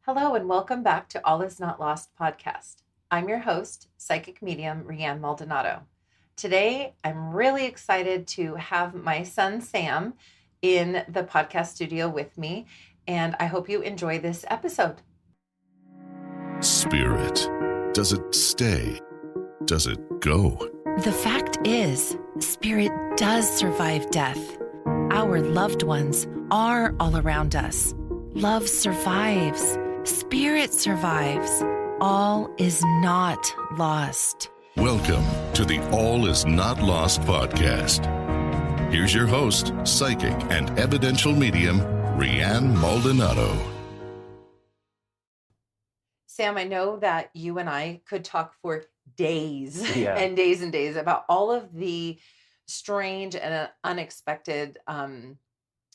Hello, and welcome back to All Is Not Lost podcast. I'm your host, psychic medium Rianne Maldonado. Today, I'm really excited to have my son Sam in the podcast studio with me, and I hope you enjoy this episode. Spirit. Does it stay? Does it go? The fact is, spirit does survive death. Our loved ones are all around us. Love survives. Spirit survives. All is not lost. Welcome to the All Is Not Lost podcast. Here's your host, psychic and evidential medium, Rianne Maldonado. Sam, I know that you and I could talk for days Yeah. and days and days about all of the strange and unexpected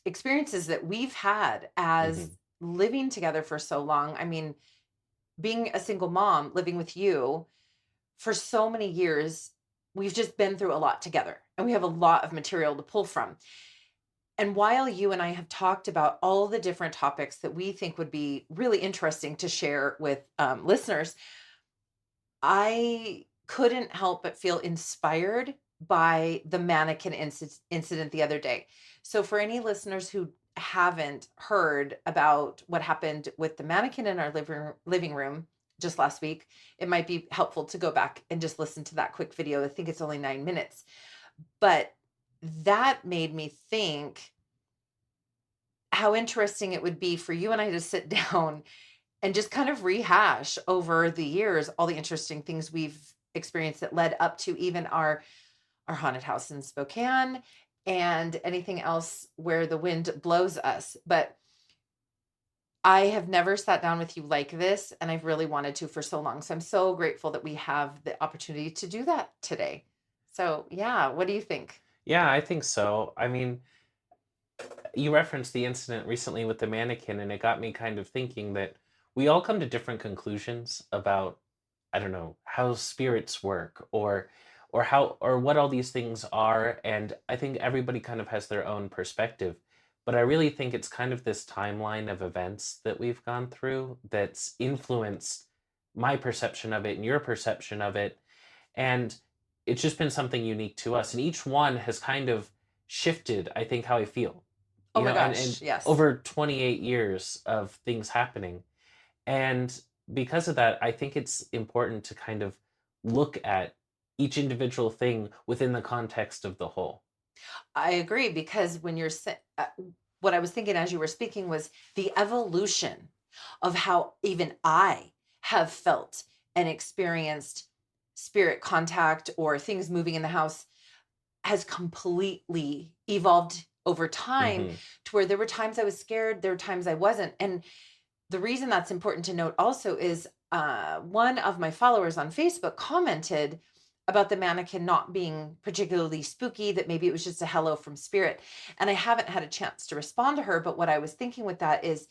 experiences that we've had as living together for so long. I mean, being a single mom, living with you for so many years, we've just been through a lot together and we have a lot of material to pull from. And while you and I have talked about all the different topics that we think would be really interesting to share with listeners, I couldn't help but feel inspired by the mannequin incident the other day. So, for any listeners who haven't heard about what happened with the mannequin in our living room just last week, it might be helpful to go back and just listen to that quick video. I think it's only 9 minutes. But that made me think how interesting it would be for you and I to sit down and just kind of rehash over the years all the interesting things we've experienced that led up to even our haunted house in Spokane and anything else where the wind blows us. But I have never sat down with you like this, and I've really wanted to for so long. So I'm so grateful that we have the opportunity to do that today. So yeah, what do you think? Yeah, I think so. I mean, you referenced the incident recently with the mannequin, and it got me kind of thinking that we all come to different conclusions about, I don't know, how spirits work or how or what all these things are. And I think everybody kind of has their own perspective. But I really think it's kind of this timeline of events that we've gone through that's influenced my perception of it and your perception of it. And it's just been something unique to us. And each one has kind of shifted, I think, how I feel. Oh You my know, and, gosh, and yes. over 28 years of things happening. And because of that, I think it's important to kind of look at each individual thing within the context of the whole. I agree, because when what I was thinking as you were speaking was the evolution of how even I have felt and experienced spirit contact or things moving in the house has completely evolved over time Mhm. to where there were times I was scared, there were times I wasn't. And the reason that's important to note also is one of my followers on Facebook commented about the mannequin not being particularly spooky, that maybe it was just a hello from spirit. And I haven't had a chance to respond to her. But what I was thinking with that is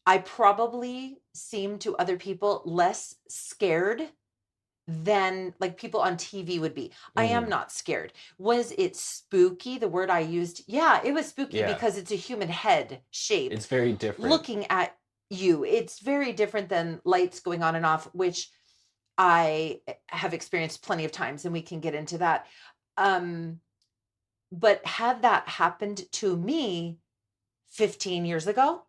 I probably seem to other people less scared than like people on TV would be. I am Mhm. not scared. Was it spooky? The word I used, yeah, it was spooky Yeah. because it's a human head shape It's very different. looking at you. It's very different than lights going on and off, which I have experienced plenty of times, and we can get into that. Um, but had that happened to me 15 years ago,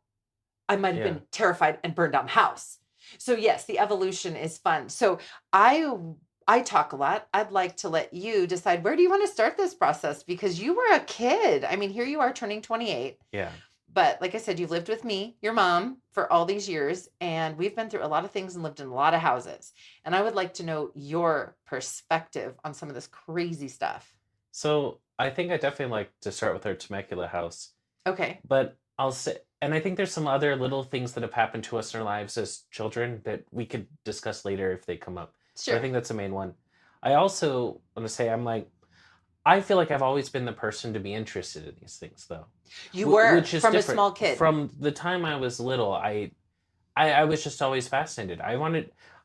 I might have Yeah. been terrified and burned down the house. So yes, the evolution is fun. So I talk a lot. I'd like to let you decide, where do you want to start this process, because you were a kid. I mean, here you are turning 28. Yeah. But like I said, you've lived with me, your mom, for all these years, and we've been through a lot of things and lived in a lot of houses. And I would like to know your perspective on some of this crazy stuff. So I think I definitely like to start with our Temecula house. Okay. But I'll say, and I think there's some other little things that have happened to us in our lives as children that we could discuss later if they come up. But Sure. I think that's the main one. I also want to say, I feel like I've always been the person to be interested in these things, though. You were Which is from a different. small kid. From the time I was little, I was just always fascinated. I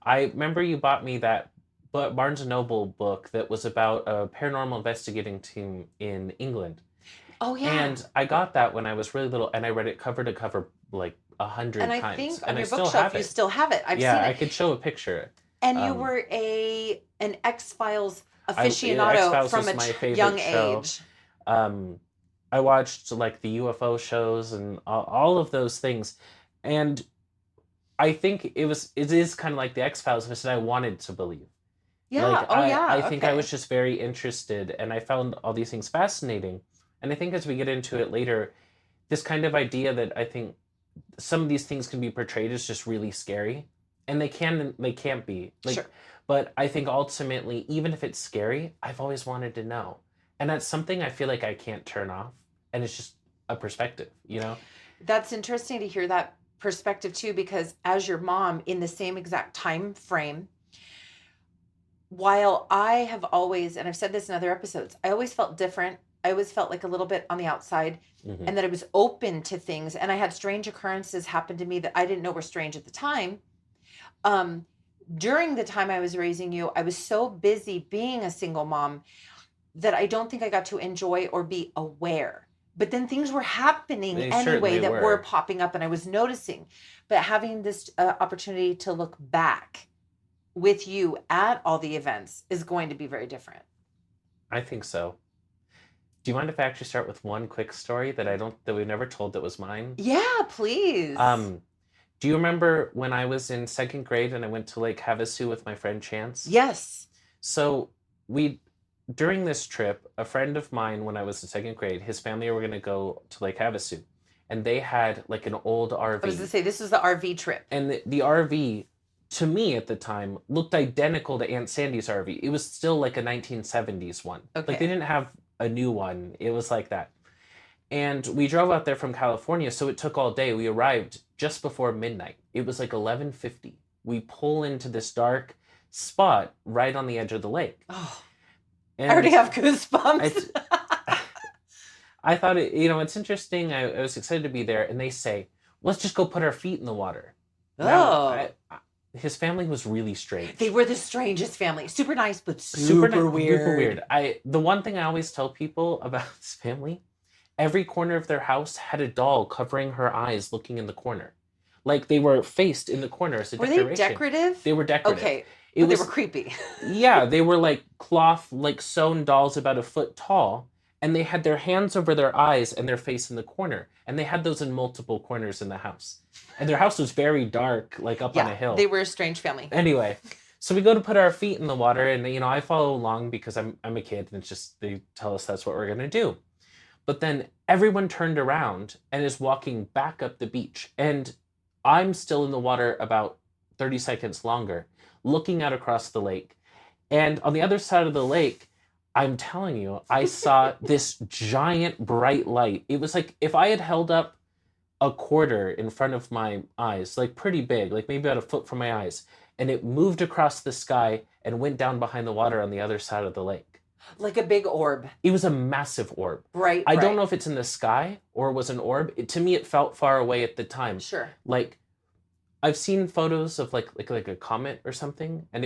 remember you bought me that Barnes and Noble book that was about a paranormal investigating team in England. Oh yeah. And I got that when I was really little, and I read it cover to cover like 100 And I times, think on and I your still have bookshelf, you it. still have it. I've Yeah, seen I it. could show a picture. And you Um, were an X-Files aficionado X-Files from was a my young favorite show. age. Um, I watched like the UFO shows and all of those things, and I think it is kind of like the X-Files, which I wanted to believe. Like Yeah. Oh, I yeah. think I was Okay. just very interested, and I found all these things fascinating. And I think as we get into it later, this kind of idea that I think some of these things can be portrayed as just really scary, and they can't be like, Sure. but I think ultimately, even if it's scary, I've always wanted to know, and that's something I feel like I can't turn off, and it's just a perspective, you know. That's interesting to hear that perspective too, because as your mom in the same exact time frame, while I have always, and I've said this in other episodes, I always felt different. I always felt like a little bit on the outside Hmm. and that I was open to things. And I had strange occurrences happen to me that I didn't know were strange at the time. Um, During the time I was raising you, I was so busy being a single mom that I don't think I got to enjoy or be aware. But then things were happening They anyway certainly that were were. popping up and I was noticing. But having this opportunity to look back with you at all the events is going to be very different. I think so. Do you mind if I actually start with one quick story that we've never told that was mine? Yeah, please. Um, do you remember when I was in second grade and I went to Lake Havasu with my friend Chance? Yes. So we, during this trip, a friend of mine, when I was in second grade, his family were going to go to Lake Havasu, and they had like an old I was going RV, to say, this was the RV trip. and the RV, to me at the time, looked identical to Aunt Sandy's RV. It was still like a 1970s one. Like they Okay. didn't have a new one. It was like that. And we drove out there from California, so it took all day. We arrived just before midnight. It was like 11:50. We pull into this dark spot right on the edge of the lake. Oh, I already And have goosebumps. I thought it's interesting. I was excited to be there, and they say, let's just go put our feet in the water. Now, Oh, his family was really strange. they were the strangest family. Super nice, but Super, super weird. super weird. The one thing I always tell people about this family, every corner of their house had a doll covering her eyes looking in the corner. Like they were faced in the corner as a Were decoration. they decorative? They were decorative. Okay, It but they was were creepy. Yeah, they were like cloth, like sewn dolls about a foot tall, and they had their hands over their eyes and their face in the corner. And they had those in multiple corners in the house. And their house was very dark, like up on a Yeah, hill. they were a strange family. Anyway, so we go to put our feet in the water, and I follow along because I'm a kid, and it's just they tell us that's what we're gonna do. But then everyone turned around and is walking back up the beach, and I'm still in the water about 30 seconds longer, looking out across the lake. And on the other side of the lake, I'm telling you, I saw this giant bright light. It was like if I had held up a quarter in front of my eyes, like pretty big, like maybe about a foot from my eyes, and it moved across the sky and went down behind the water on the other side of the lake. Like a big orb. It was a massive orb. Right. I don't know if it's in the sky or was an orb. To me, it felt far away at the time. Sure. Like I've seen photos of like a comet or something, and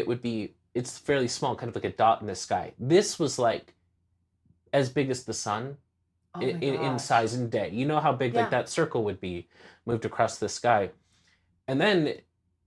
it's fairly small, kind of like a dot in the sky. This was like as big as the sun Oh my in gosh. size and day. You know how big Yeah. like that circle would be moved across the sky. And then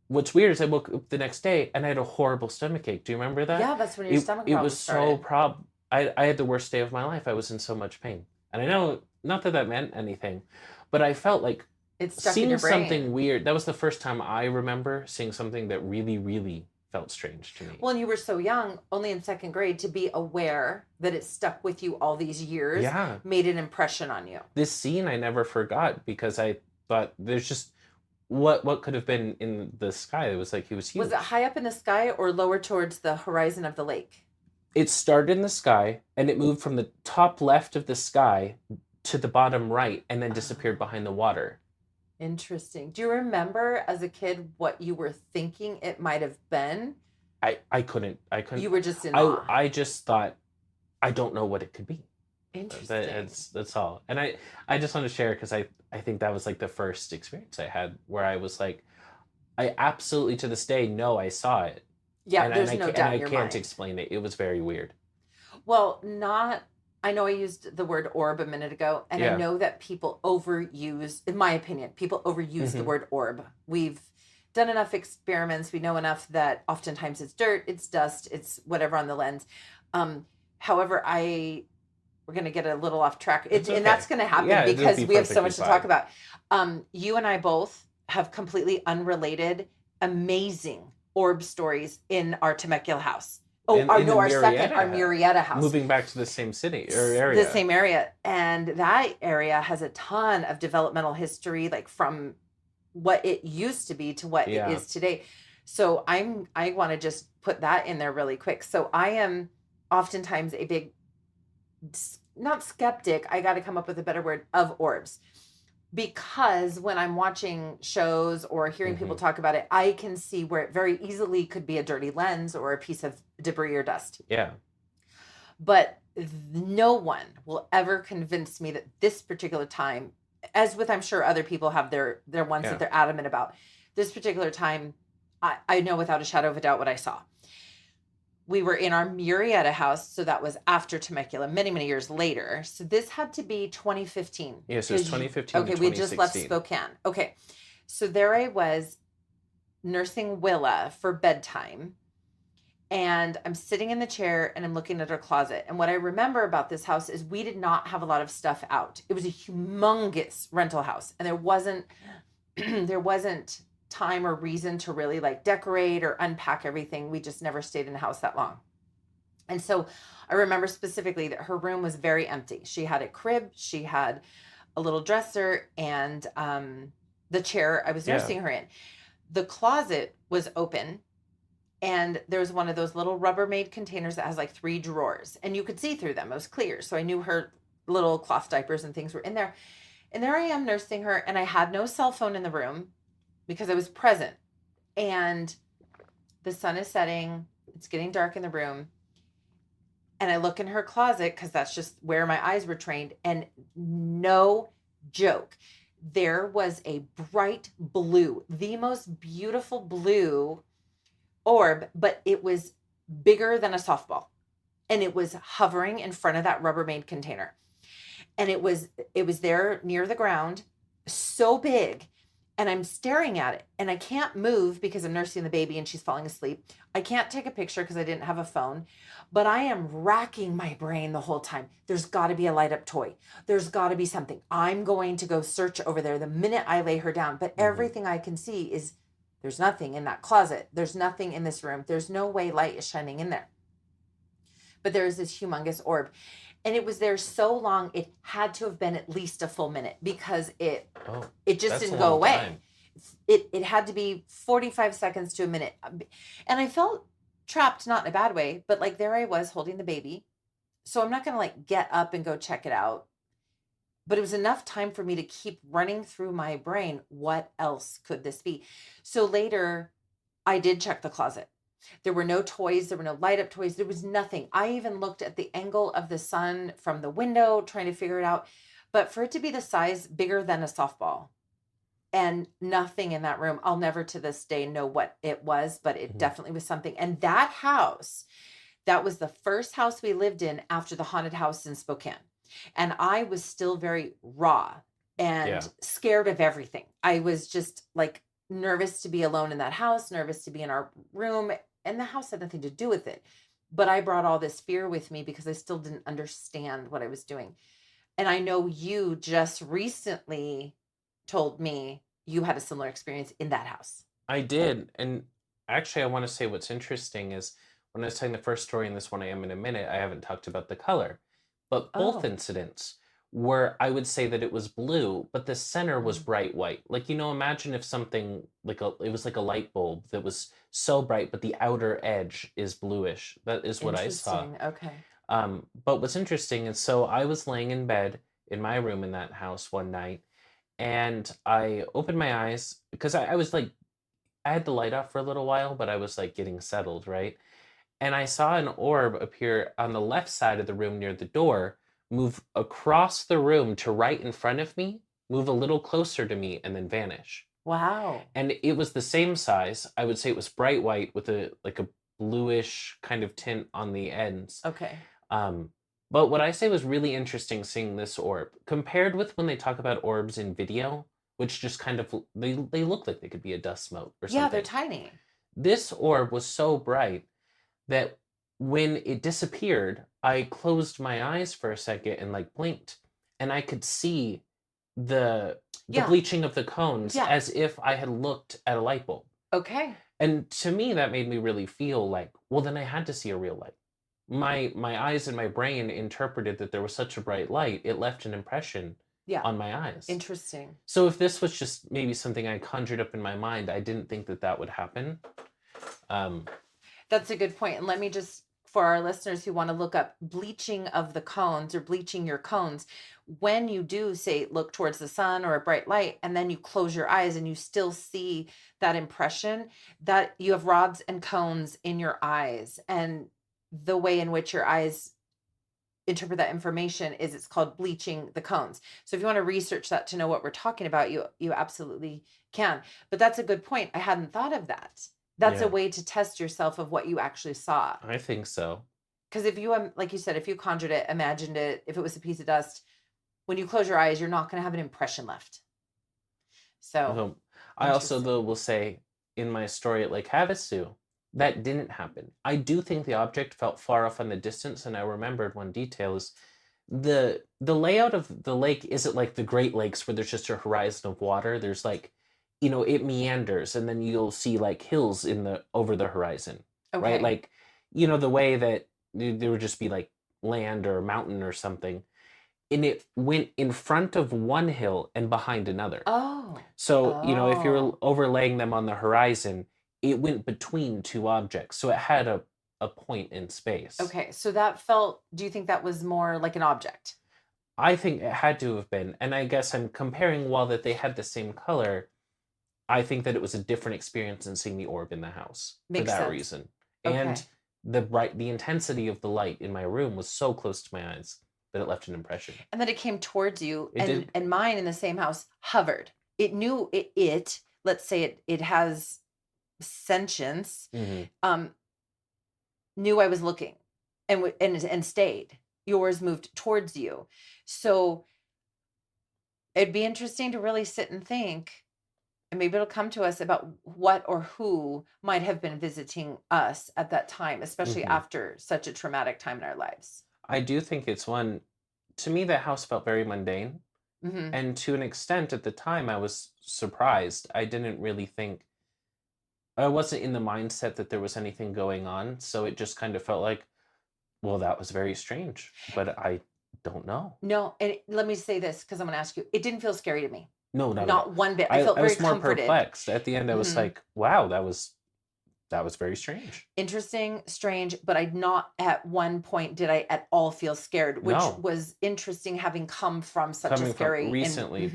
what's weird is I woke up the next day and I had a horrible stomach ache. Do you remember that? Yeah, that's when your stomach It problems was so started. I had the worst day of my life. I was in so much pain. And I know not that that meant anything, but I felt like It's stuck in seeing your brain. something weird. That was the first time I remember seeing something that really, really felt strange to me. Well, and you were so young, only in second grade, to be aware that it stuck with you all these years, Yeah. made an impression on you. This scene I never forgot because I thought there's just what could have been in the sky. It was like he was huge. Was it high up in the sky or lower towards the horizon of the lake? It started in the sky and it moved from the top left of the sky to the bottom right and then disappeared behind the water. Interesting. Do you remember as a kid what you were thinking it might have been? I couldn't. You were just in awe. I just thought I don't know what it could be. Interesting. That's all. And I just want to share because I think that was like the first experience I had where I was like, I absolutely to this day know I saw it. Yeah, And there's I no ca- doubt and in your I can't mind. explain it. It was very weird. Well, not I know I used the word orb a minute ago, and I Yeah. know that people overuse, in my opinion, people overuse the Hmm. word orb. We've done enough experiments. We know enough that oftentimes it's dirt, it's dust, it's whatever on the lens. Um, however, we're going to get a little off track. It's And that's okay. going to happen Yeah, it'll because be we have so perfectly much to talk fine. about. You and I both have completely unrelated, amazing orb stories in our Temecula house. Oh, In no, the our Murrieta, Murrieta house, moving back to the same city or the area. same area. And that area has a ton of developmental history, like from what it used to be to what it Yeah. is today. So I want to just put that in there really quick. So I am oftentimes a big, not skeptic, I got to come up with a better word, of orbs. Because when I'm watching shows or hearing people Hmm. talk about it, I can see where it very easily could be a dirty lens or a piece of debris or dust. Yeah. But no one will ever convince me that this particular time, as with I'm sure other people have their ones that Yeah. they're adamant about, this particular time, I know without a shadow of a doubt what I saw. We were in our Murrieta house, so that was after Temecula, many, many years later. So this had to be 2015. Yeah, so it's Because 2015 to okay, we just left 2016. Spokane. Okay. So there I was nursing Willa for bedtime. And I'm sitting in the chair and I'm looking at her closet. And what I remember about this house is we did not have a lot of stuff out. It was a humongous rental house, and there wasn't there wasn't time or reason to really like decorate or unpack everything. We just never stayed in the house that long. And so I remember specifically that her room was very empty. She had a crib, she had a little dresser, and the chair I was Yeah. nursing her in. The closet was open, and there was one of those little Rubbermaid containers that has like 3 drawers, and you could see through them. It was clear. So I knew her little cloth diapers and things were in there. And there I am nursing her, and I had no cell phone in the room because I was present. And the sun is setting, it's getting dark in the room. And I look in her closet because that's just where my eyes were trained. And no joke, there was a bright blue, the most beautiful blue orb, but it was bigger than a softball. And it was hovering in front of that Rubbermaid container. And it was there near the ground, so big. And I'm staring at it, and I can't move because I'm nursing the baby and she's falling asleep. I can't take a picture because I didn't have a phone, but I am racking my brain the whole time. There's got to be a light up toy. There's got to be something. I'm going to go search over there the minute I lay her down. But Hmm. everything I can see is there's nothing in that closet. There's nothing in this room. There's no way light is shining in there. But there is this humongous orb. And it was there so long, it had to have been at least a full minute because it Oh, it just that's a didn't go long away. time. It had to be 45 seconds to a minute. And I felt trapped, not in a bad way, but like there I was holding the baby. So I'm not going to like get up and go check it out. But it was enough time for me to keep running through my brain. What else could this be? So later, I did check the closet. There were no toys, there were no light up toys, there was nothing. I even looked at the angle of the sun from the window, trying to figure it out. But for it to be the size bigger than a softball, and nothing in that room, I'll never to this day know what it was, but it Hmm. definitely was something. And that house, that was the first house we lived in after the haunted house in Spokane. And I was still very raw Yeah. and scared of everything. I was just like nervous to be alone in that house, nervous to be in our room, and the house had nothing to do with it. But I brought all this fear with me because I still didn't understand what I was doing. And I know you just recently told me you had a similar experience in that house. I did. And actually, I want to say what's interesting is when I was telling the first story in this one, I am in a minute, I haven't talked about the color. But both Oh. incidents were, I would say that it was blue, but the center was Mm. bright white. Like, imagine if something it was like a light bulb that was so bright, but the outer edge is bluish. That is what I saw. Interesting. Okay. But what's interesting is so I was laying in bed in my room in that house one night, and I opened my eyes because I was like, I had the light off for a little while, but I was like getting settled, right? And I saw an orb appear on the left side of the room near the door, move across the room to right in front of me, move a little closer to me, and then vanish. Wow. And it was the same size. I would say it was bright white with a bluish kind of tint on the ends. Okay. Um, But what I say was really interesting seeing this orb compared with when they talk about orbs in video, which just kind of they look like they could be a dust mote or Yeah, they're something. tiny. This orb was so bright that when it disappeared, I closed my eyes for a second and like blinked, and I could see the Yeah. bleaching of the cones Yeah. as if I had looked at a light bulb. Okay. And to me, that made me really feel like, well, then I had to see a real light. My eyes and my brain interpreted that there was such a bright light, it left an impression Yeah. on my eyes. Interesting. So if this was just maybe something I conjured up in my mind, I didn't think that that would happen. Um, That's a good point. And let me just, for our listeners who want to look up bleaching of the cones or bleaching your cones, when you do say look towards the sun or a bright light, and then you close your eyes and you still see that impression, that you have rods and cones in your eyes. And the way in which your eyes interpret that information is it's called bleaching the cones. So if you want to research that to know what we're talking about, you absolutely can. But that's a good point. I hadn't thought of that. That's a Yeah. way to test yourself of what you actually saw. I think so. Because if you, like you said, if you conjured it, imagined it, if it was a piece of dust, when you close your eyes, you're not going to have an impression left. So So I also interesting. though will say in my story at Lake Havasu, that didn't happen. I do think the object felt far off in the distance, and I remembered one detail is the layout of the lake isn't like the Great Lakes where there's just a horizon of water. There's like, it meanders, and then you'll see like hills in the over the horizon, right? Okay. Like, the way that there would just be like land or mountain or something, and it went in front of one hill and behind another. Oh. So, if you're Oh. overlaying them on the horizon, it went between two objects. So it had a point in space. Okay. So that felt, do you think that was more like an object? I think it had to have been. And I guess I'm comparing while that they had the same color, I think that it was a different experience than seeing the orb in the house for Makes that sense. reason. Okay. And the intensity of the light in my room was so close to my eyes that it left an impression. And then it came towards you, It did. and mine in the same house hovered. It knew it let's say it has sentience, hmm knew I was looking and stayed. Yours moved towards you. So it'd be interesting to really sit and think, and maybe it'll come to us about what or who might have been visiting us at that time, especially hmm after such a traumatic time in our lives. I do think it's one, to me, that house felt very mundane. Hmm. And to an extent, at the time, I was surprised. I didn't really think, I wasn't in the mindset that there was anything going on. So it just kind of felt like, well, that was very strange, but I don't know. No, and let me say this because I'm going to ask you. It didn't feel scary to me. No, not at Not all. one bit. I felt I very was more comforted. perplexed. At the end, I was Hmm. like, wow, that was very strange. Interesting, strange, but I not at one point did I at all feel scared, which No, was interesting having come from such a coming from scary recently.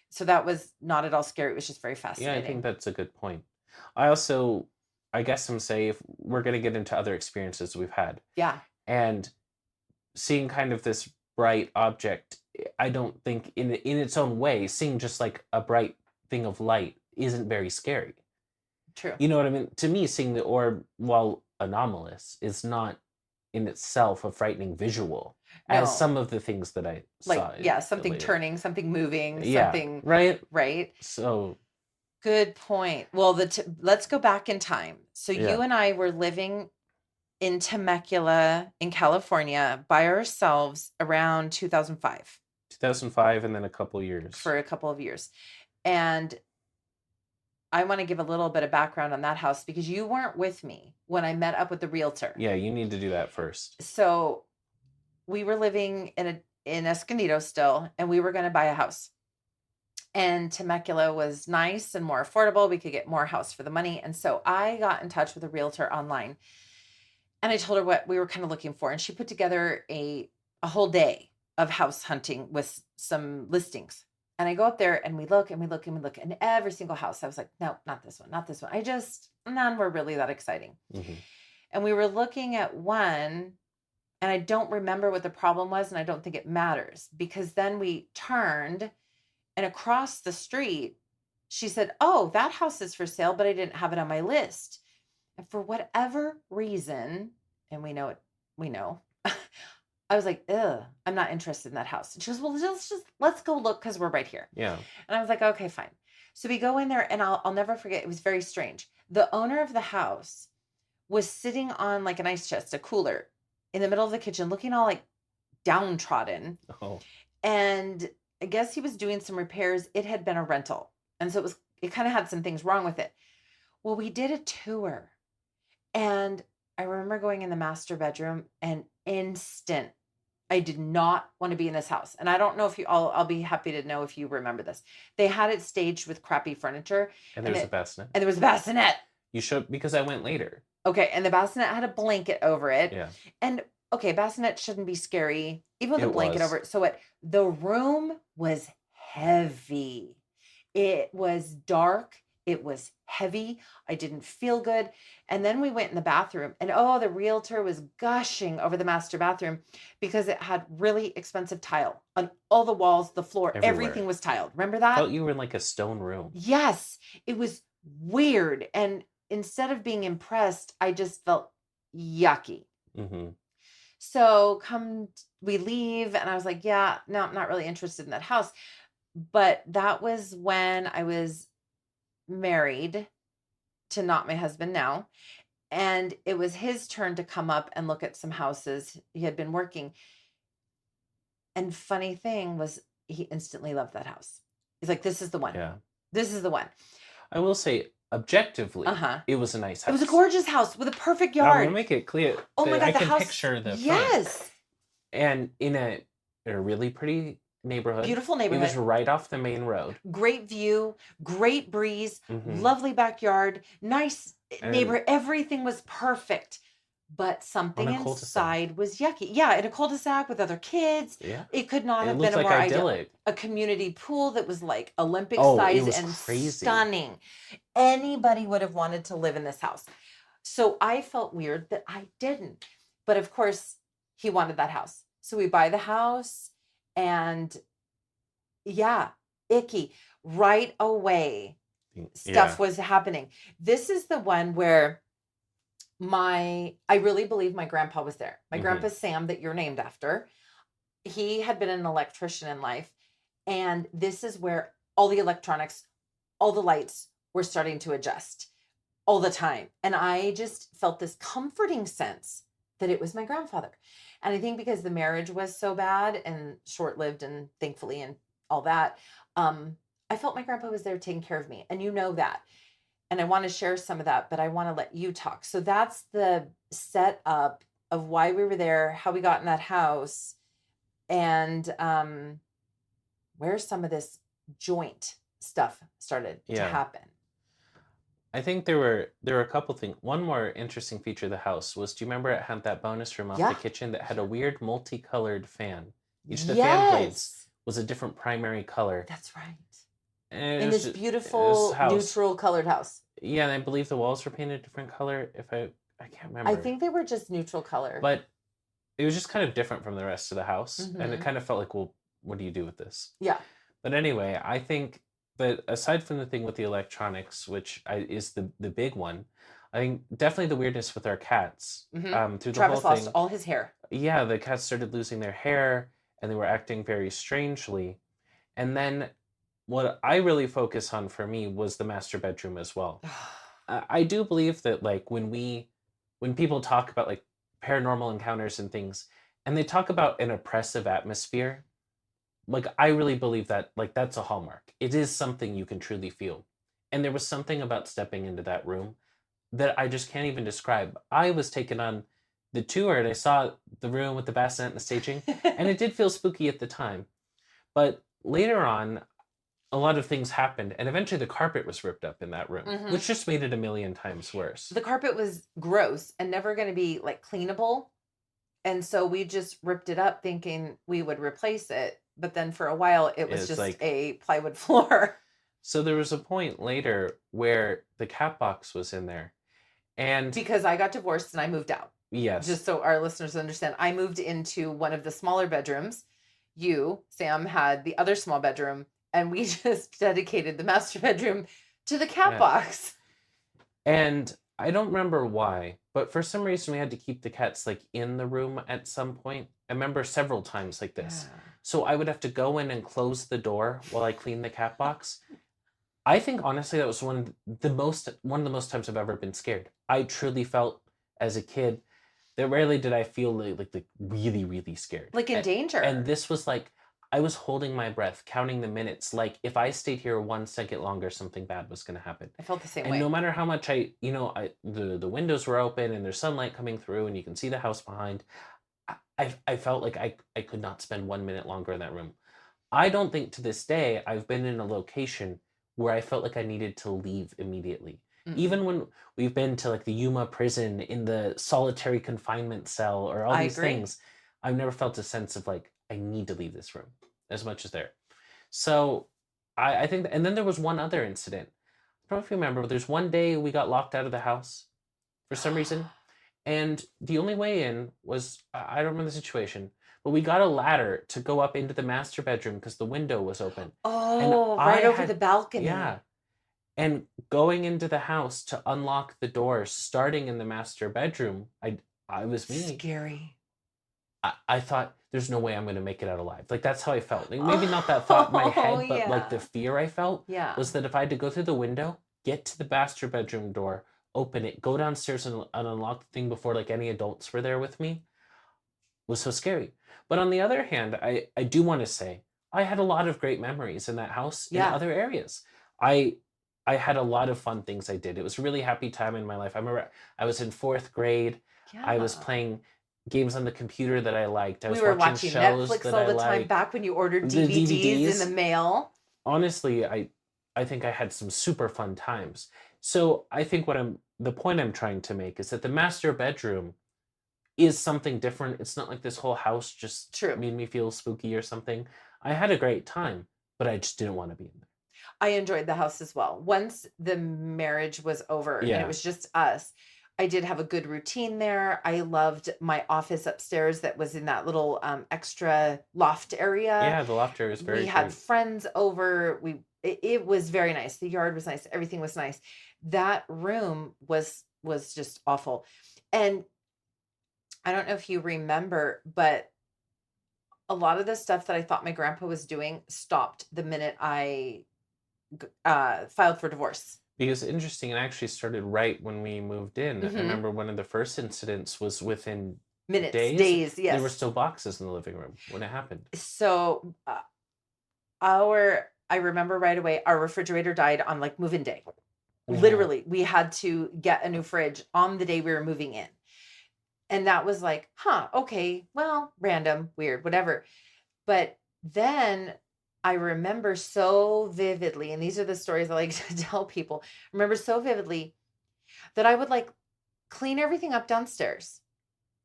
So that was not at all scary. It was just very Yeah, I think fascinating. that's a good point. I also, I guess I'm saying if we're going to get into other experiences we've had, Yeah. and seeing kind of this bright object, I don't think in its own way, seeing just like a bright thing of light isn't very scary. True. You know what I mean? To me, seeing the orb, while anomalous, is not in itself a frightening visual, as No. some of the things that I Like, saw yeah, something later. turning, something moving, Yeah, something, right. right? So Good point. Well, let's go back in time. So yeah, you and I were living in Temecula in California by ourselves around 2005 2005, and then a couple years. for a couple of years. And I want to give a little bit of background on that house because you weren't with me when I met up with the realtor. Yeah, you need to do that first. So we were living in Escondido still, and we were going to buy a house. And Temecula was nice and more affordable. We could get more house for the money. And so I got in touch with a realtor online, and I told her what we were kind of looking for. And she put together a whole day of house hunting with some listings. And I go up there and we look and we look and we look. And every single house, I was like, no, not this one, not this one. None were really that exciting. hmm And we were looking at one, and I don't remember what the problem was. And I don't think it matters because then we turned, and across the street, she said, oh, that house is for sale, but I didn't have it on my list. And for whatever reason, and we know, I was like, ugh, I'm not interested in that house. And she goes, well, let's go look because we're right here. Yeah. And I was like, okay, fine. So we go in there, and I'll never forget. It was very strange. The owner of the house was sitting on like an ice chest, a cooler, in the middle of the kitchen, looking all like downtrodden. Oh. And I guess he was doing some repairs. It had been a rental. And so it kind of had some things wrong with it. Well, we did a tour, and I remember going in the master bedroom, and instant, I did not want to be in this house. And I don't know if I'll be happy to know if you remember this. They had it staged with crappy furniture. And there's a bassinet. And there was a bassinet. You should, because I went later. Okay. And the bassinet had a blanket over it. Yeah. And okay, bassinet shouldn't be scary, even with a It blanket was. over it. So the room was heavy. It was dark. It was heavy. I didn't feel good. And then we went in the bathroom, and the realtor was gushing over the master bathroom because it had really expensive tile on all the walls, the floor, Everywhere. everything was tiled. Remember that? Felt you were in like a stone room. Yes. It was weird. And instead of being impressed, I just felt yucky. Mm-hmm. So we leave, and I was like, yeah, no, I'm not really interested in that house. But that was when I was married to not my husband now. And it was his turn to come up and look at some houses. He had been working. And funny thing was, he instantly loved that house. He's like, this is the one. Yeah. This is the one. I will say, objectively, Uh-huh. it was a nice house. It was a gorgeous house with a perfect I yard. want to make it clear. Oh my that God, I the can house. picture the front. Yes. And in a really pretty neighborhood. Beautiful It was neighborhood. right off the main road. Great view, great breeze, Mhm. lovely backyard, nice And- neighborhood. Everything was perfect. But something On a cul-de-sac. inside was yucky. Yeah, in a cul-de-sac with other kids. Yeah. It could not It have looked been a like more ideal. idyllic. A community pool that was like Olympic Oh, it size was and crazy. stunning. Anybody would have wanted to live in this house. So I felt weird that I didn't. But of course, he wanted that house. So we buy the house, and yeah, icky. Right away, stuff was happening. This is the one where I really believe my grandpa was there. My Mhm. grandpa Sam, that you're named after, he had been an electrician in life. And this is where all the electronics, all the lights were starting to adjust all the time. And I just felt this comforting sense that it was my grandfather. And I think because the marriage was so bad and short-lived, and thankfully, and all that, I felt my grandpa was there taking care of me. And you know that. And I want to share some of that, but I want to let you talk. So that's the setup of why we were there, how we got in that house, and where some of this joint stuff started to Yeah. happen. I think there were a couple things. One more interesting feature of the house was, do you remember it had that bonus room off Yeah. the kitchen that had a weird multicolored fan? Each of the fan blades Yes, was a different primary color. that's right. And it In was this ju- beautiful this house. neutral colored house. Yeah, and I believe the walls were painted a different color. If I can't remember. I think they were just neutral color. But it was just kind of different from the rest of the house, and it Mhm. kind of felt like, well, what do you do with this? Yeah. But anyway, I think that aside from the thing with the electronics, which is the big one, I think definitely the weirdness with our cats. Mhm. Through the Travis whole lost thing, all his hair. yeah, the cats started losing their hair, and they were acting very strangely. And then what I really focus on for me was the master bedroom as well. I do believe that, like, when people talk about like paranormal encounters and things, and they talk about an oppressive atmosphere, like, I really believe that, like, that's a hallmark. It is something you can truly feel. And there was something about stepping into that room that I just can't even describe. I was taken on the tour, and I saw the room with the bassinet and the staging, and it did feel spooky at the time. But later on, a lot of things happened, and eventually the carpet was ripped up in that room, Mhm. which just made it a million times worse. The carpet was gross and never going to be like cleanable. And so we just ripped it up thinking we would replace it. But then for a while, it was It's just like- a plywood floor. So there was a point later where the cat box was in there, and Because I got divorced and I moved out. yes, Just so our listeners understand, I moved into one of the smaller bedrooms. You, Sam, had the other small bedroom, and we just dedicated the master bedroom to the cat Yeah. box. and I don't remember why, but for some reason we had to keep the cats like in the room at some point. I remember several times like this. Yeah. So I would have to go in and close the door while I clean the cat box. I think honestly that was one of the most times I've ever been scared. I truly felt as a kid that rarely did I feel like really, really scared. Like in And danger. this was like I was holding my breath, counting the minutes. Like if I stayed here 1 second longer, something bad was gonna happen. I felt the same And no way. matter how much the windows were open and there's sunlight coming through and you can see the house behind, I felt like I could not spend 1 minute longer in that room. I don't think to this day I've been in a location where I felt like I needed to leave immediately. Mm-mm. Even when we've been to like the Yuma prison in the solitary confinement cell or all I these agree. things, I've never felt a sense of like I need to leave this room as much as there. So I think, and then there was one other incident. I don't know if you remember, but there's one day we got locked out of the house for some reason. And the only way in was, I don't remember the situation, but we got a ladder to go up into the master bedroom because the window was open. And Oh, I right over the had, yeah. balcony. And going into the house to unlock the door, starting in the master bedroom, I was me. Scary. I thought there's no way I'm going to make it out alive. Like that's how I felt. Like, maybe not that thought in my Oh, head, but like the yeah. fear I felt Yeah. was that if I had to go through the window, get to the master bedroom door, open it, go downstairs and unlock the thing before like any adults were there with me was so scary. But on the other hand, I do want to say I had a lot of great memories in that house in Yeah. other areas. I I had a lot of fun things I did. It was a really happy time in my life. I remember I was in fourth grade. I was Yeah. playing games on the computer that I liked. I We was were watching watching shows Netflix that all I the time liked. back when you ordered The DVDs in the DVDs. mail. Honestly, I think I had some super fun times. So I think the point I'm trying to make is that the master bedroom is something different. It's not like this whole house just True. made me feel spooky or something. I had a great time, but I just didn't want to be in there. I enjoyed the house as well. Once the marriage was over and it Yeah. was just us, I did have a good routine there. I loved my office upstairs that was in that little extra loft area. Yeah, the laughter is We very had great. friends over. It was very nice. The yard was nice. Everything was nice. That room was just awful. And I don't know if you remember, but a lot of the stuff that I thought my grandpa was doing stopped the minute I filed for divorce. Because interesting, it actually started right when we moved in. I Hmm. remember one of the first incidents was within Minutes, days. days, There were yes. still boxes in the living room when it happened. So I remember right away, our refrigerator died on like move-in day. Mhm. Literally, we had to get a new fridge on the day we were moving in. And that was like, okay, well, random, weird, whatever. But then I remember so vividly, and these are the stories I like to tell people, remember so vividly that I would like clean everything up downstairs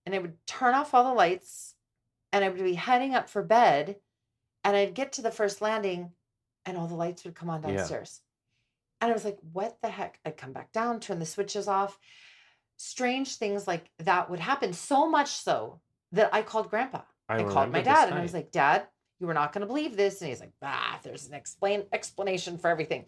and I would turn off all the lights and I would be heading up for bed and I'd get to the first landing and all the lights would come on Yeah. downstairs. And I was like, what the heck? I'd come back down, turn the switches off. Strange things like that would happen. So much so that I called grandpa. I I called remember my this dad and I was night. like, Dad, you were not going to believe this. And he's like, there's an explanation for everything.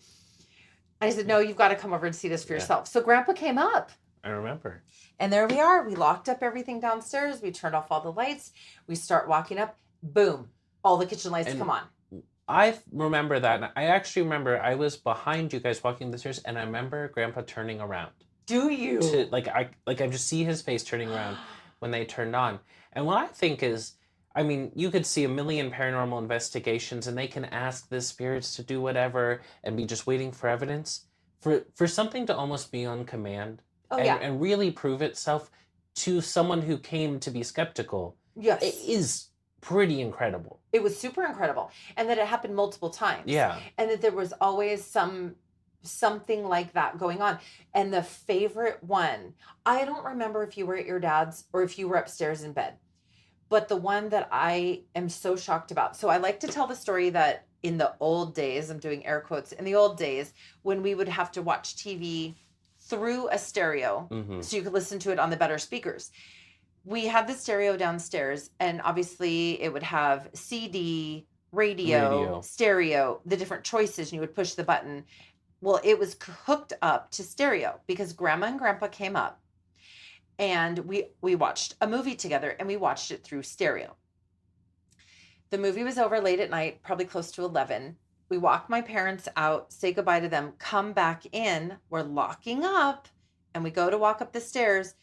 And I said, no, you've got to come over and see this for Yeah. yourself. So grandpa came up. I remember. And there we are. We locked up everything downstairs. We turned off all the lights. We start walking up. Boom. All the kitchen lights And come on. I remember that. And I actually remember I was behind you guys walking the stairs, and I remember Grandpa turning around Do you? to I just see his face turning around when they turned on. And what I think is, I mean, you could see a million paranormal investigations, and they can ask the spirits to do whatever and be just waiting for evidence. For something to almost be on command Oh, yeah. and really prove itself to someone who came to be skeptical, Yes. it is pretty incredible. It was super incredible. And that it happened multiple times. Yeah. And that there was always something like that going on. And the favorite one, I don't remember if you were at your dad's or if you were upstairs in bed, but the one that I am so shocked about. So I like to tell the story that in the old days, I'm doing air quotes, in the old days, when we would have to watch TV through a stereo Mhm. so you could listen to it on the better speakers. We had the stereo downstairs, and obviously it would have CD, radio, Radio. stereo, the different choices, and you would push the button. Well, it was hooked up to stereo because grandma and grandpa came up and we watched a movie together and we watched it through stereo. The movie was over late at night, probably close to 11. We walk my parents out, say goodbye to them, come back in. We're locking up and we go to walk up the stairs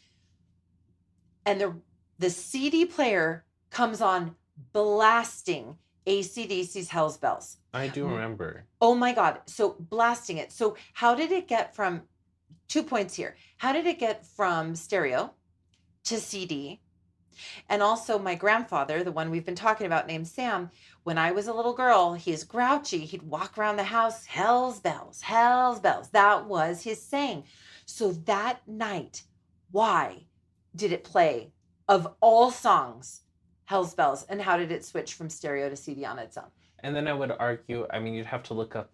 and the CD player comes on blasting AC/DC's Hell's Bells. I do remember. Oh my God. So blasting it. So how did it get from 2 points here? How did it get from stereo to CD? And also my grandfather, the one we've been talking about named Sam, when I was a little girl, he's grouchy. He'd walk around the house, Hell's Bells, Hell's Bells. That was his saying. So that night, why did it play of all songs, Hell's Bells? And how did it switch from stereo to CD on its own? And then I would argue, I mean, you'd have to look up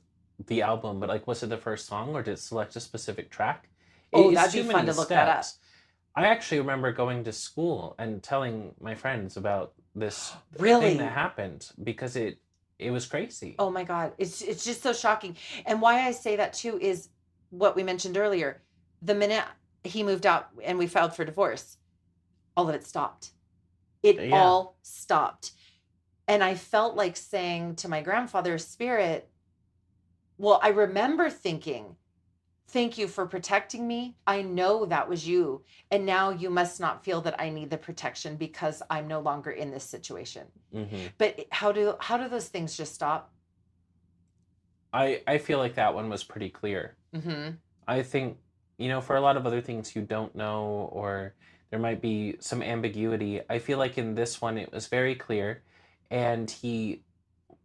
the album, but like, was it the first song or did it select a specific track? Oh, It's that'd too be many fun to look that up. steps. I actually remember going to school and telling my friends about this Really? thing that happened because it was crazy. Oh my God. It's just so shocking. And why I say that too is what we mentioned earlier. The minute he moved out and we filed for divorce, all of it stopped. It Yeah. all stopped. And I felt like saying to my grandfather's spirit, well, I remember thinking, thank you for protecting me. I know that was you. And now you must not feel that I need the protection because I'm no longer in this situation. hmm But how do those things just stop? I feel like that one was pretty clear. Mm-hmm. I think, for a lot of other things you don't know or there might be some ambiguity, I feel like in this one it was very clear and he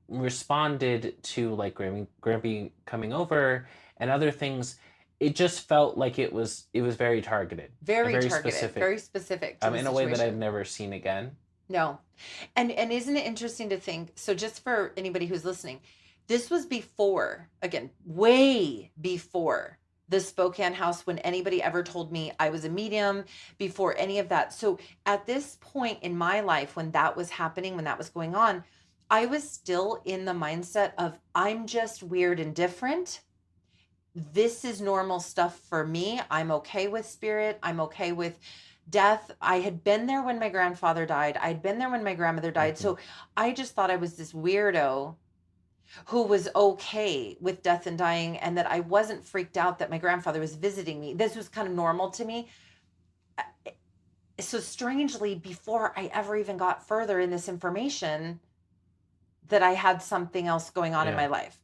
responded to like Grampy coming over and other things. It just felt like it was very targeted. Very targeted, specific. very specific to the In a way that I've situation. never seen again. No. And isn't it interesting to think, so just for anybody who's listening, this was before, again, way before the Spokane house when anybody ever told me I was a medium, before any of that. So at this point in my life, when that was happening, when that was going on, I was still in the mindset of I'm just weird and different. This is normal stuff for me. I'm okay with spirit. I'm okay with death. I had been there when my grandfather died. I'd been there when my grandmother died. So I just thought I was this weirdo who was okay with death and dying and that I wasn't freaked out that my grandfather was visiting me. This was kind of normal to me. So strangely, before I ever even got further in this information, that I had something else going on in Yeah. my life.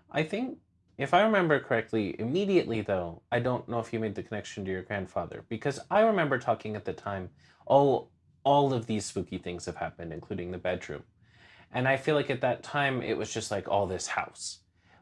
I think, if I remember correctly, immediately though, I don't know if you made the connection to your grandfather, because I remember talking at the time, oh, all of these spooky things have happened, including the bedroom. And I feel like at that time, it was just like, all this house.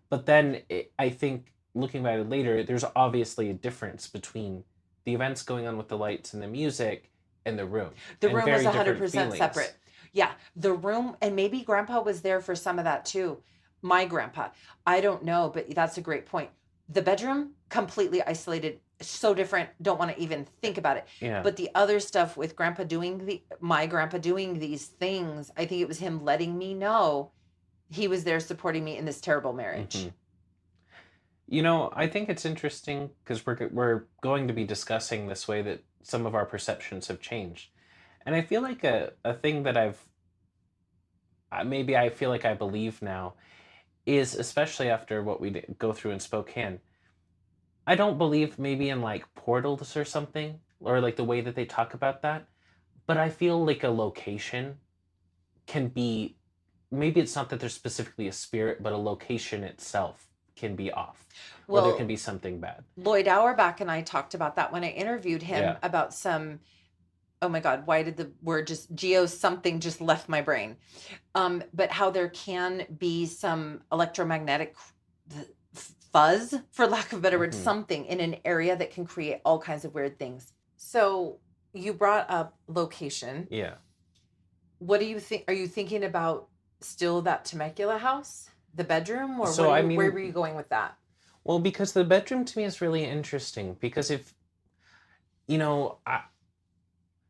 But then I think looking at it later, there's obviously a difference between the events going on with the lights and the music and the room. The And room very was different 100% feelings. separate. Yeah, the room, and maybe grandpa was there for some of that too. My grandpa, I don't know, but that's a great point. The bedroom, completely isolated, so different, don't want to even think about it. Yeah. But the other stuff with my grandpa doing these things, I think it was him letting me know he was there supporting me in this terrible marriage. Mhm. I think it's interesting because we're going to be discussing this way that some of our perceptions have changed. And I feel like a thing that maybe I feel like I believe now is, especially after what we go through in Spokane, I don't believe maybe in like portals or something, or like the way that they talk about that, but I feel like a location can be, maybe it's not that there's specifically a spirit, but a location itself can be off. Or there Well, can be something bad. Lloyd Auerbach and I talked about that when I interviewed him Yeah. about some, oh my God, why did the word just something just left my brain? But how there can be some electromagnetic fuzz, for lack of a better word, Mhm. something in an area that can create all kinds of weird things. So you brought up location. Yeah. What do you think? Are you thinking about still that Temecula house, the bedroom, or So, where were you going with that? Well, because the bedroom to me is really interesting because if,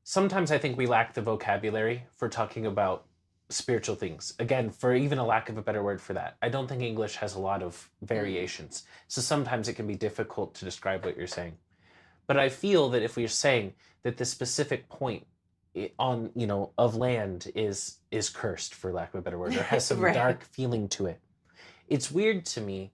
sometimes I think we lack the vocabulary for talking about spiritual things. Again, for even a lack of a better word for that, I don't think English has a lot of Mm. variations. So sometimes it can be difficult to describe what you're saying. But I feel that if we're saying that the specific point on, of land is cursed, for lack of a better word, or has some Right. dark feeling to it, it's weird to me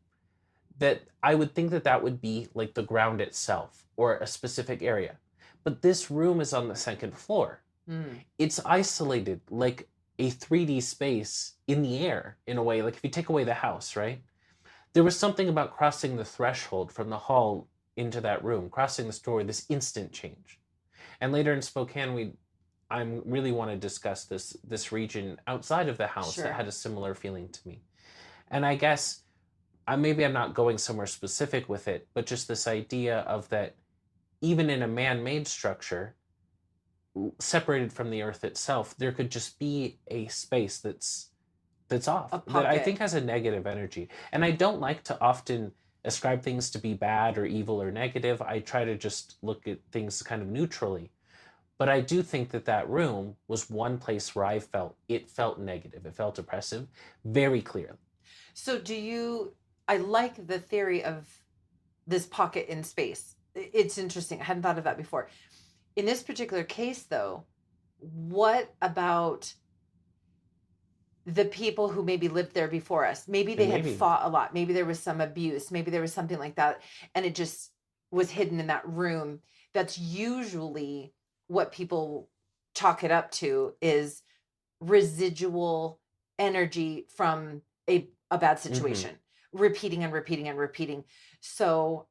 that I would think that that would be like the ground itself or a specific area. But this room is on the second floor. Mm. It's isolated like a 3D space in the air in a way. Like if you take away the house, right? There was something about crossing the threshold from the hall into that room, crossing the store, this instant change. And later in Spokane, I really want to discuss this region outside of the house that Sure. had a similar feeling to me. And I guess maybe I'm not going somewhere specific with it, but just this idea of that even in a man-made structure, separated from the earth itself, there could just be a space that's A off that I think pocket. has a negative energy. And I don't like to often ascribe things to be bad or evil or negative. I try to just look at things kind of neutrally. But I do think that that room was one place where I felt it felt negative. It felt oppressive very clearly. So I like the theory of this pocket in space. It's interesting. I hadn't thought of that before. In this particular case, though, what about the people who maybe lived there before us? Maybe they And had maybe, fought a lot. Maybe there was some abuse. Maybe there was something like that. And it just was hidden in that room. That's usually what people chalk it up to is residual energy from a bad hmm, situation, repeating and repeating and repeating. So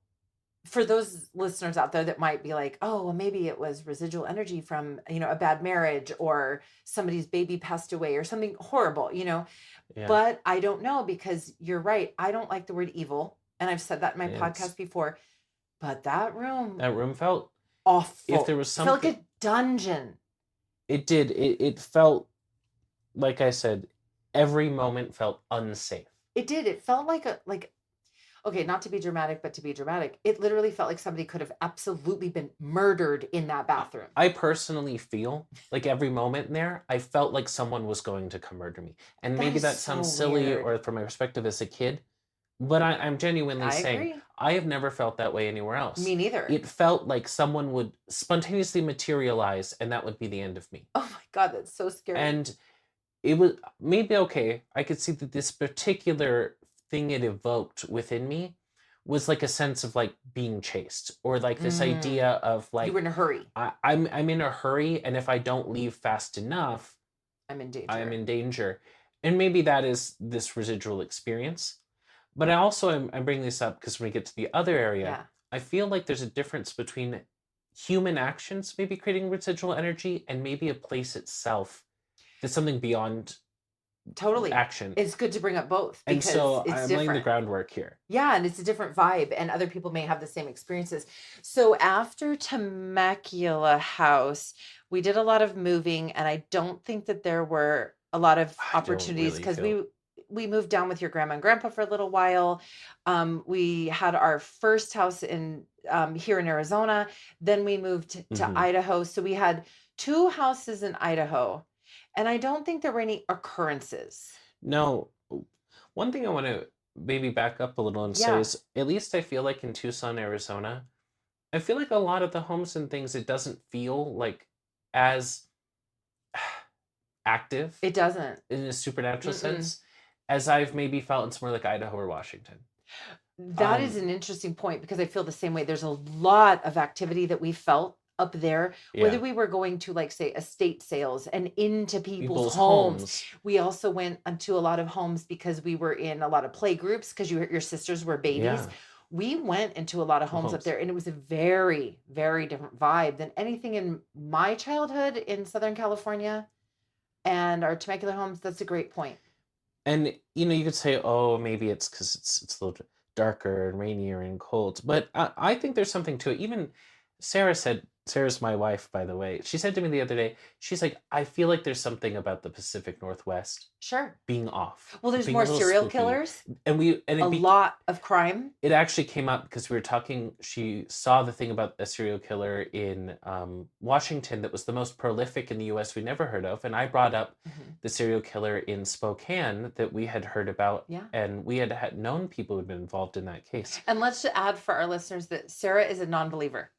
for those listeners out there that might be like, oh, well, maybe it was residual energy from, a bad marriage or somebody's baby passed away or something horrible. yeah, But I don't know because you're right. I don't like the word evil. And I've said that in my it's podcast before, but that room, that room felt, if there awful. was It felt something, like a dungeon. it did, it felt, like I said, every moment felt unsafe. It did. It felt like okay, not to be dramatic, but to be dramatic. It literally felt like somebody could have absolutely been murdered in that I bathroom. I personally feel like every moment in there, I felt like someone was going to come murder me. And That maybe is that so sounds silly weird. or from my perspective as a kid, but I'm genuinely I saying agree. I have never felt that way anywhere Me else. neither. It felt like someone would spontaneously materialize and that would be the end of me. Oh my God, that's so scary. And it was maybe okay. I could see that this particular thing it evoked within me was like a sense of like being chased or like this Mm, idea of you were like in a hurry. I'm in a hurry, and if I don't leave fast enough, I'm in I am danger. in danger. And maybe that is this residual experience. But I also I'm bringing this up because when we get to the other area, Yeah, I feel like there's a difference between human actions maybe creating residual energy and maybe a place itself that's something beyond totally. action. It's good to bring up both And because so it's I'm laying the different. groundwork here. Yeah, and it's a different vibe, and other people may have the same experiences. So after Temecula House, we did a lot of moving, and I don't think that there were a lot of I don't opportunities really because feel. we moved down with your grandma and grandpa for a little while. We had our first house in here in Arizona. Then we moved to Hmm. Idaho. So we had two houses in Idaho, and I don't think there were any occurrences. No, one thing I want to maybe back up a little and say Yeah, is at least I feel like in Tucson, Arizona, I feel like a lot of the homes and things, it doesn't feel like as active it doesn't. in a supernatural Mm-mm. sense as I've maybe felt in somewhere like Idaho or Washington. That is Um, an interesting point because I feel the same way. There's a lot of activity that we felt up there, whether yeah, we were going to, like, say, estate sales and into people's people's homes. homes. We also went into a lot of homes because we were in a lot of play groups because your sisters were babies. Yeah, We went into a lot of homes up homes. there, and it was a very, very different vibe than anything in my childhood in Southern California and our Temecula homes. That's a great point. And you could say, oh, maybe it's because it's a little darker and rainier and cold. But I think there's something to it. Even Sarah said Sarah's my wife, by the way. She said to me the other day, she's like, I feel like there's something about the Pacific Northwest Sure. being off, Well, there's being more a little serial spooky. killers, And a lot of crime. it actually came up because we were talking. She saw the thing about a serial killer in Washington that was the most prolific in the U.S. we never heard of, and I brought up Mhm. the serial killer in Spokane that we had heard about, Yeah. and we had known people who'd been involved in that case. And let's just add for our listeners that Sarah is a non-believer,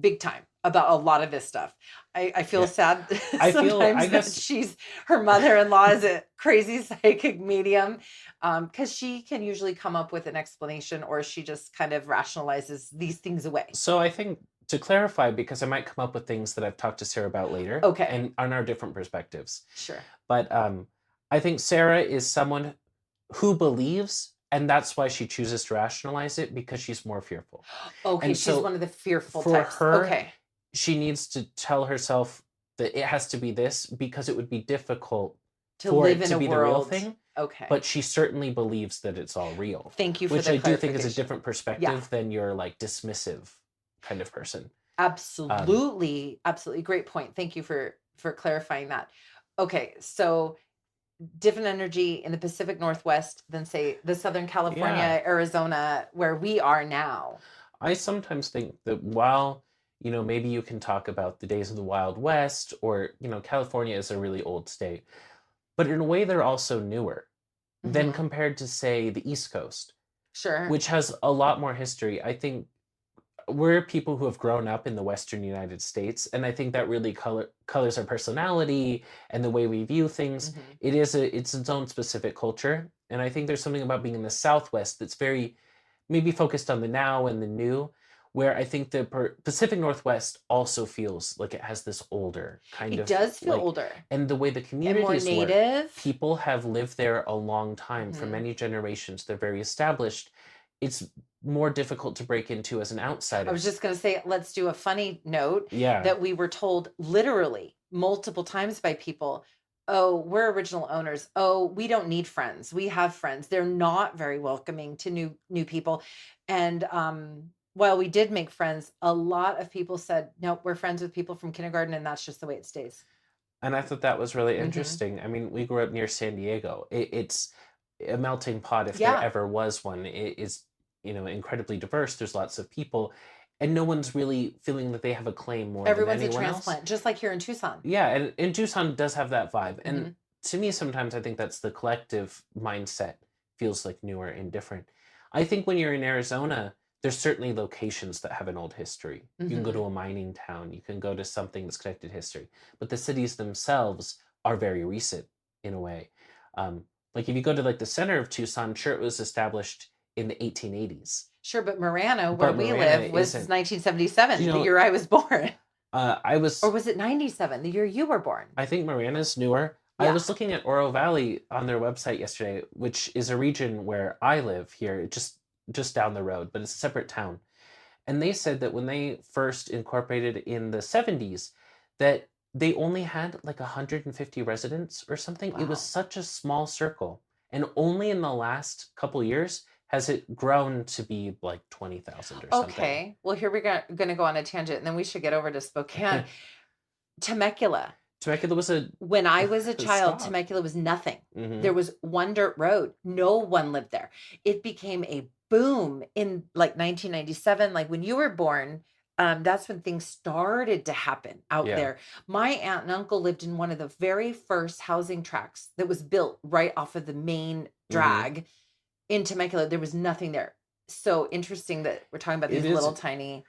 big time, about a lot of this stuff. I feel Yeah. sad I sometimes that guess her mother-in-law is a crazy psychic medium, because she can usually come up with an explanation, or she just kind of rationalizes these things away. so. I think to clarify, because I might come up with things that I've talked to Sarah about later, Okay. and on our different perspectives. Sure. But I think Sarah is someone who believes, and that's why she chooses to rationalize it, because she's more fearful. Okay, And she's so one of the fearful for types. her, Okay. she needs to tell herself that it has to be this because it would be difficult To for live it in to a be the real world. thing. Okay. But she certainly believes that it's all real, Thank you for which the I do think is a clarification. different perspective than your like dismissive kind of person. Absolutely. Absolutely. Great point. Thank you for clarifying that. Okay, so different energy in the Pacific Northwest than say the Southern California, Yeah. Arizona, where we are now. I sometimes think that while, maybe you can talk about the days of the Wild West or, California is a really old state, but in a way they're also newer than Mhm. compared to, say, the East Coast, Sure. which has a lot more history. I think we're people who have grown up in the Western United States, and I think that really colors our personality and the way we view things. Mhm. It's its own specific culture, and I think there's something about being in the Southwest that's very maybe focused on the now and the new, where I think the Pacific Northwest also feels like it has this older kind It of does feel like, older and the way the and more communities work, native. people have lived there a long time for Mhm. many generations. They're very established. It's more difficult to break into as an outsider. I was just going to say, let's do a funny note Yeah. that we were told literally multiple times by people, oh, we're original owners. Oh, we don't need friends. We have friends. They're not very welcoming to new people. And while we did make friends, a lot of people said, no, we're friends with people from kindergarten, and that's just the way it stays. And I thought that was really Mhm. interesting. I mean, we grew up near San Diego. It's a melting pot if there Yeah. ever was one. It is, incredibly diverse. There's lots of people, and no one's really feeling that they have a claim more than Everyone's a anyone else. transplant, just like here in Tucson. Yeah, and Tucson does have that vibe. And Mhm. to me, sometimes I think that's the collective mindset feels like newer and different. I think when you're in Arizona, there's certainly locations that have an old history. You can go Mhm. to a mining town, you can go to something that's connected to history, but the cities themselves are very recent in a way. Like if you go to like the center of Tucson, sure, it was established in the 1880s. Sure, but Marana, where But we Marana live, was isn't. 1977, You the know, year I was born. I was Or was it 97, the year you were born? I think Marana's newer. I Yeah. was looking at Oro Valley on their website yesterday, which is a region where I live here, just down the road, but it's a separate town. And they said that when they first incorporated in the 70s, that they only had like 150 residents or something. It was Wow. such a small circle. And only in the last couple years has it grown to be like 20,000 or something. Okay. Well, here we're going to go on a tangent, and then we should get over to Spokane. Temecula. Temecula was a When I was a child, stop. Temecula was nothing. Mhm. There was one dirt road. No one lived there. It became a boom in like 1997, like when you were born. That's when things started to happen out Yeah. there. My aunt and uncle lived in one of the very first housing tracts that was built right off of the main drag in Temecula. There was nothing there. So interesting that we're talking about It these is. little tiny.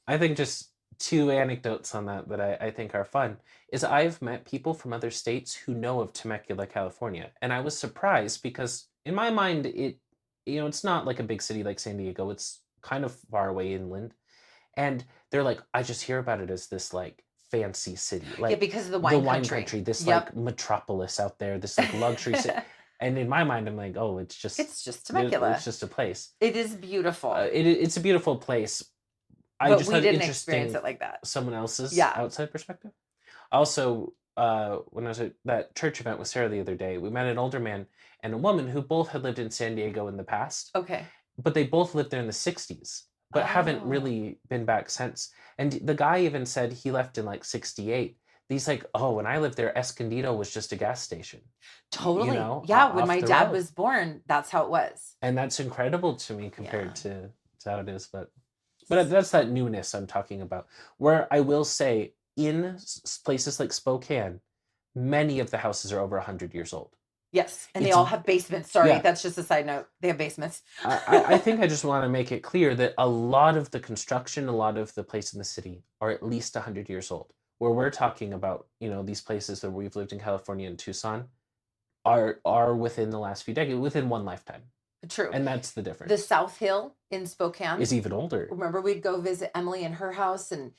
I think just two anecdotes on that I think are fun is I've met people from other states who know of Temecula, California, and I was surprised because in my mind it's not like a big city like San Diego. It's kind of far away inland, and they're like, I just hear about it as this like fancy city, Yeah, like because of the the wine wine country. country, this Yep. like metropolis out there, this like luxury city. And in my mind, I'm like, oh, it's just It's just Temecula. it's just a place. It is beautiful. It's a beautiful place. I but just we had didn't interesting experience it like that. someone else's Yeah. outside perspective. Also, when I was at that church event with Sarah the other day, we met an older man and a woman who both had lived in San Diego in the past, Okay. but they both lived there in the 60s. but haven't Oh, really been back since. And the guy even said he left in like 68. He's like, oh, when I lived there, Escondido was just a gas station, totally. Yeah, when off my the dad road. was born, that's how it was. And that's incredible to me compared Yeah. to how it is. But that's that newness I'm talking about. Where I will say, in places like Spokane, many of the houses are over 100 years old. Yes, and they It's all have basements. Sorry, Yeah. that's just a side note. They have basements. I think I just want to make it clear that a lot of the construction, a lot of the place in the city are at least 100 years old. Where we're talking about, these places that we've lived in California and Tucson are within the last few decades, within one lifetime. True. And that's the The difference. South Hill in Spokane. Is even older. Remember we'd go visit Emily in her house and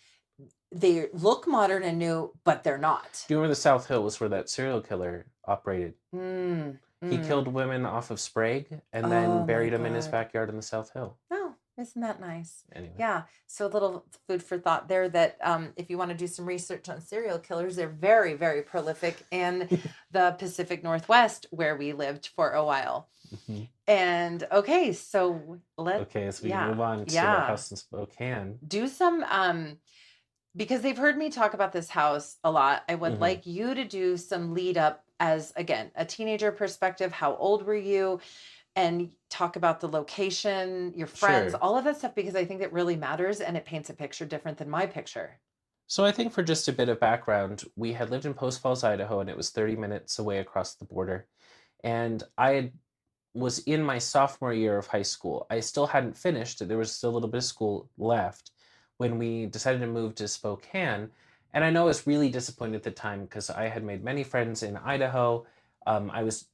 they look modern and new, but they're not. Do you remember the South Hill was where that serial killer operated? Mm, He mm. killed women off of Sprague and then Oh my buried them in his God. backyard in the South Hill. Oh, isn't that nice? Anyway. Yeah. So a little food for thought there that if you want to do some research on serial killers, they're very, very prolific in the Pacific Northwest where we lived for a while. Mhm. And okay, so Okay, so we yeah, move on to the yeah. house in Spokane. Do some because they've heard me talk about this house a lot. I would Mhm. like you to do some lead up as again a teenager perspective. How old were you? And talk about the location, your friends, Sure. all of that stuff, because I think it really matters and it paints a picture different than my picture. So I think for just a bit of background, we had lived in Post Falls, Idaho, and it was 30 minutes away across the border. And was in my sophomore year of high school. I still hadn't finished. There was still a little bit of school left when we decided to move to Spokane. And I know I was really disappointed at the time because I had made many friends in Idaho. I was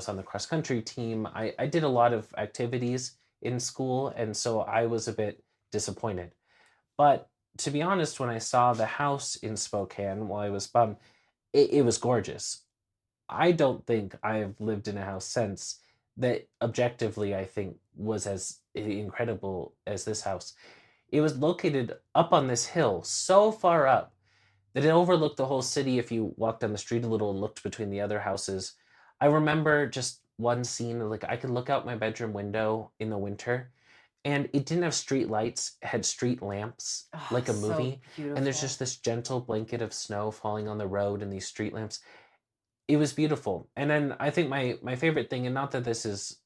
on the cross country team. I did a lot of activities in school, and so I was a bit disappointed. But to be honest, when I saw the house in Spokane, while I was bummed, it was gorgeous. I don't think I've lived in a house since that objectively I think was as incredible as this house. It was located up on this hill, so far up that it overlooked the whole city if you walked down the street a little and looked between the other houses. I remember just one scene, like I could look out my bedroom window in the winter and it didn't have street lights, it had street lamps Oh, like a so movie. And there's beautiful. just this gentle blanket of snow falling on the road and these street lamps. It was beautiful. And then I think my favorite thing, and not that this is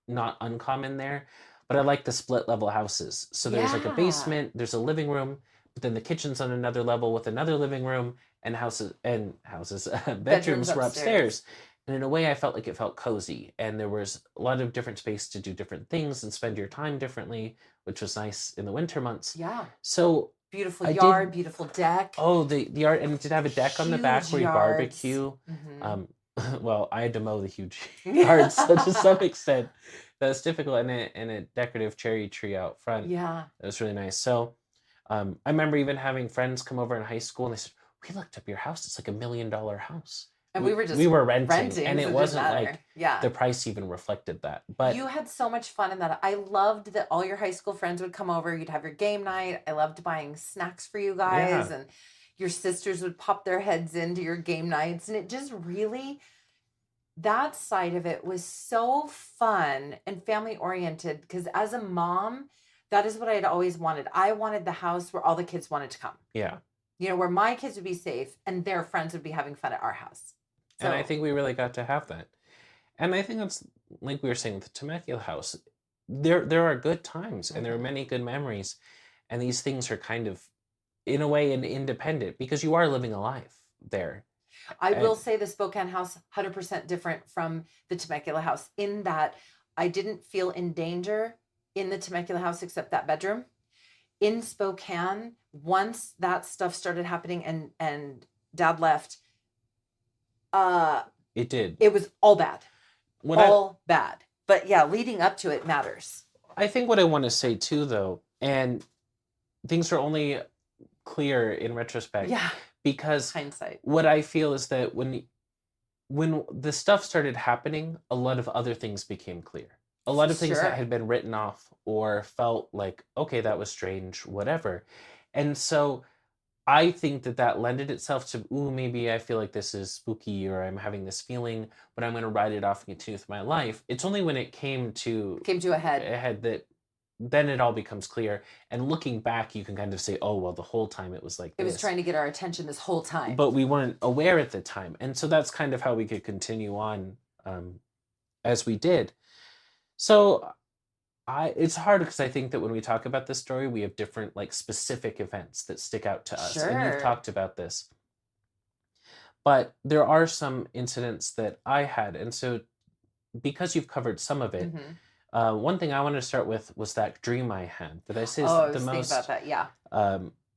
not uncommon there, but I like the split level houses. So there's like a Yeah. basement, there's a living room, but then the kitchen's on another level with another living room, and houses Bedrooms bedrooms were upstairs. upstairs. And in a way I felt like it felt cozy and there was a lot of different space to do different things and spend your time differently, which was nice in the winter months. Yeah. So Beautiful I yard, did beautiful deck. Oh, the art, and it did have a deck on the back Huge where you yards. barbecue. Mhm. Well, I had to mow the huge yard, so to some extent, that's difficult, and a decorative cherry tree out front. Yeah. That was really nice. So, I remember even having friends come over in high school, and they said, "We looked up your house. It's like $1 million house." And we were just We were renting, renting, and so it it didn't wasn't matter. like Yeah. the price even reflected that. But You had so much fun in that. I loved that all your high school friends would come over. You'd have your game night. I loved buying snacks for you guys, yeah, and your sisters would pop their heads into your game nights. And it just really, that side of it was so fun and family oriented because as a mom, that is what I had always wanted. I wanted the house where all the kids wanted to come, yeah. where my kids would be safe and their friends would be having fun at our house. And I So, think we really got to have that. And I think that's like we were saying with the Temecula house. There are good times and there are mhm. many good memories, and these things are kind of, in a way, independent because you are living a life there. I will And say the Spokane house 100% different from the Temecula house in that I didn't feel in danger in the Temecula house except that bedroom. In Spokane, once that stuff started happening and dad left, uh it did. it was all bad. What I All bad. But yeah, leading up to it matters. I think what I want to say too, though, and things are only clear in retrospect Yeah, because hindsight. what I feel is that when the stuff started happening, a lot of other things became clear. A lot of things that Sure. had been written off or felt like, okay, that was strange, whatever. And so I think that lended itself to, ooh, maybe I feel like this is spooky or I'm having this feeling, but I'm going to write it off and continue with my life. It's only when it came to Came to a head. a head that then it all becomes clear. And looking back, you can kind of say, oh, well, the whole time it was like It was this. trying to get our attention this whole time. But we weren't aware at the time. And so that's kind of how we could continue on as we did. So it's hard because I think that when we talk about this story, we have different like specific events that stick out to us. And you've Sure. talked about this. But there are some incidents that I had. And so because you've covered some of it, one thing I wanted to start with was that dream I had that I say is Oh, I the was thinking most about that. Yeah.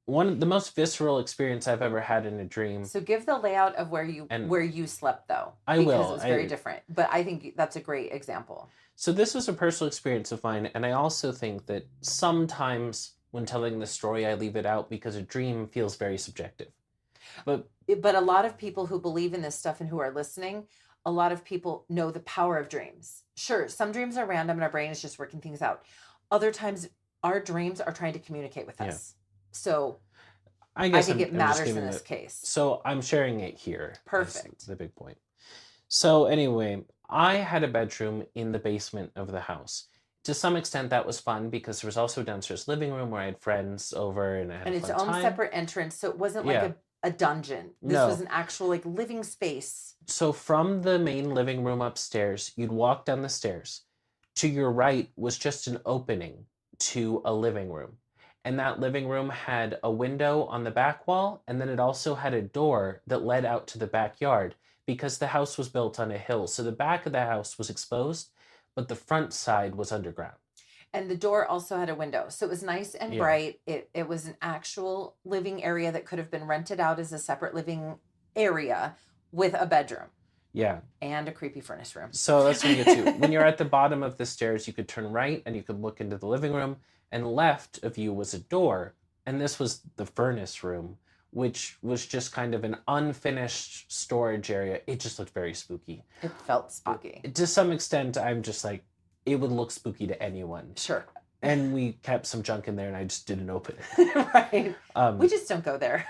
the most visceral experience I've ever had in a dream. So give the layout of where And you slept though. I Because will. it was very different. But I think that's a great example. So this was a personal experience of mine, and I also think that sometimes when telling the story, I leave it out because a dream feels very subjective. But a lot of people who believe in this stuff and who are listening, a lot of people know the power of dreams. Sure, some dreams are random and our brain is just working things out. Other times, our dreams are trying to communicate with us. So I guess think it I'm just matters in giving this it. case. So I'm sharing it here. That's Perfect. the big point. So anyway, I had a bedroom in the basement of the house. To some extent, that was fun because there was also a downstairs living room where I had friends over and I had And a its fun own time. separate entrance, so it wasn't like Yeah. a dungeon. This No. was an actual like living space. So from the main living room upstairs, you'd walk down the stairs. To your right was just an opening to a living room. And that living room had a window on the back wall, and then it also had a door that led out to the backyard because the house was built on a hill. So the back of the house was exposed, but the front side was underground. And the door also had a window. So it was nice and Yeah. bright. It was an actual living area that could have been rented out as a separate living area with a bedroom Yeah. and a creepy furnace room. So that's what you get to. When you're at the bottom of the stairs, you could turn right and you could look into the living room, and left of you was a door. And this was the furnace room, which was just kind of an unfinished storage area. It just looked very spooky. It felt spooky. To some extent, I'm just like, it would look spooky to anyone. Sure. And we kept some junk in there and I just didn't open it. Right. We just don't go there.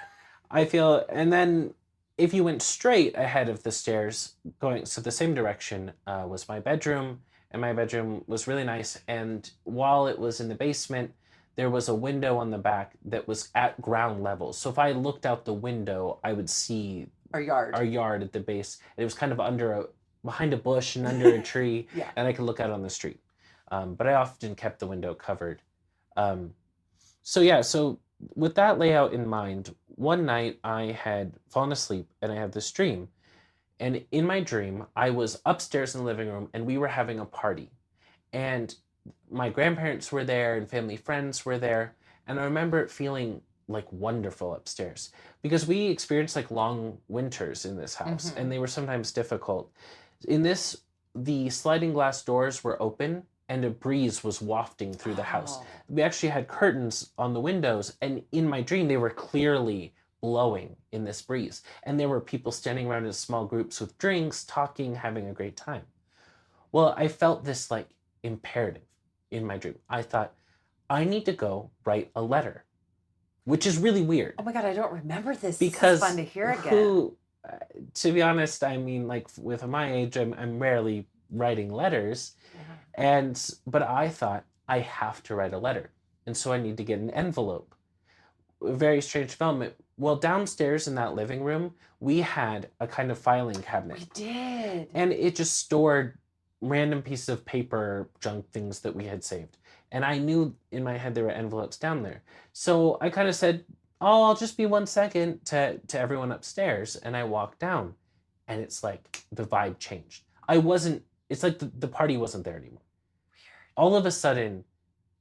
I feel, and then if you went straight ahead of the stairs, going so the same direction was my bedroom, and my bedroom was really nice. And while it was in the basement, there was a window on the back that was at ground level. So if I looked out the window, I would see Our yard at the base. And it was kind of behind a bush and under a tree, Yeah. and I could look out on the street. But I often kept the window covered. So with that layout in mind, one night I had fallen asleep and I had this dream. And in my dream, I was upstairs in the living room and we were having a party. And my grandparents were there and family friends were there. And I remember it feeling like wonderful upstairs because we experienced like long winters in this house and they were sometimes difficult. In this, the sliding glass doors were open and a breeze was wafting through the house. Oh. We actually had curtains on the windows, and in my dream, they were clearly blowing in this breeze. And there were people standing around in small groups with drinks, talking, having a great time. Well, I felt this like imperative in my dream. I thought, I need to go write a letter, which is really weird. Oh my God, I don't remember this. Because This is fun to hear again. To be honest, I mean, like with my age, I'm rarely writing letters. But I thought I have to write a letter. And so I need to get an envelope. A very strange development. Well, downstairs in that living room, we had a kind of filing cabinet. We did. And it just stored random pieces of paper, junk things that we had saved. And I knew in my head there were envelopes down there. So I kind of said, oh, I'll just be 1 second to everyone upstairs. And I walked down. And it's like the vibe changed. It's like the party wasn't there anymore. Weird. All of a sudden,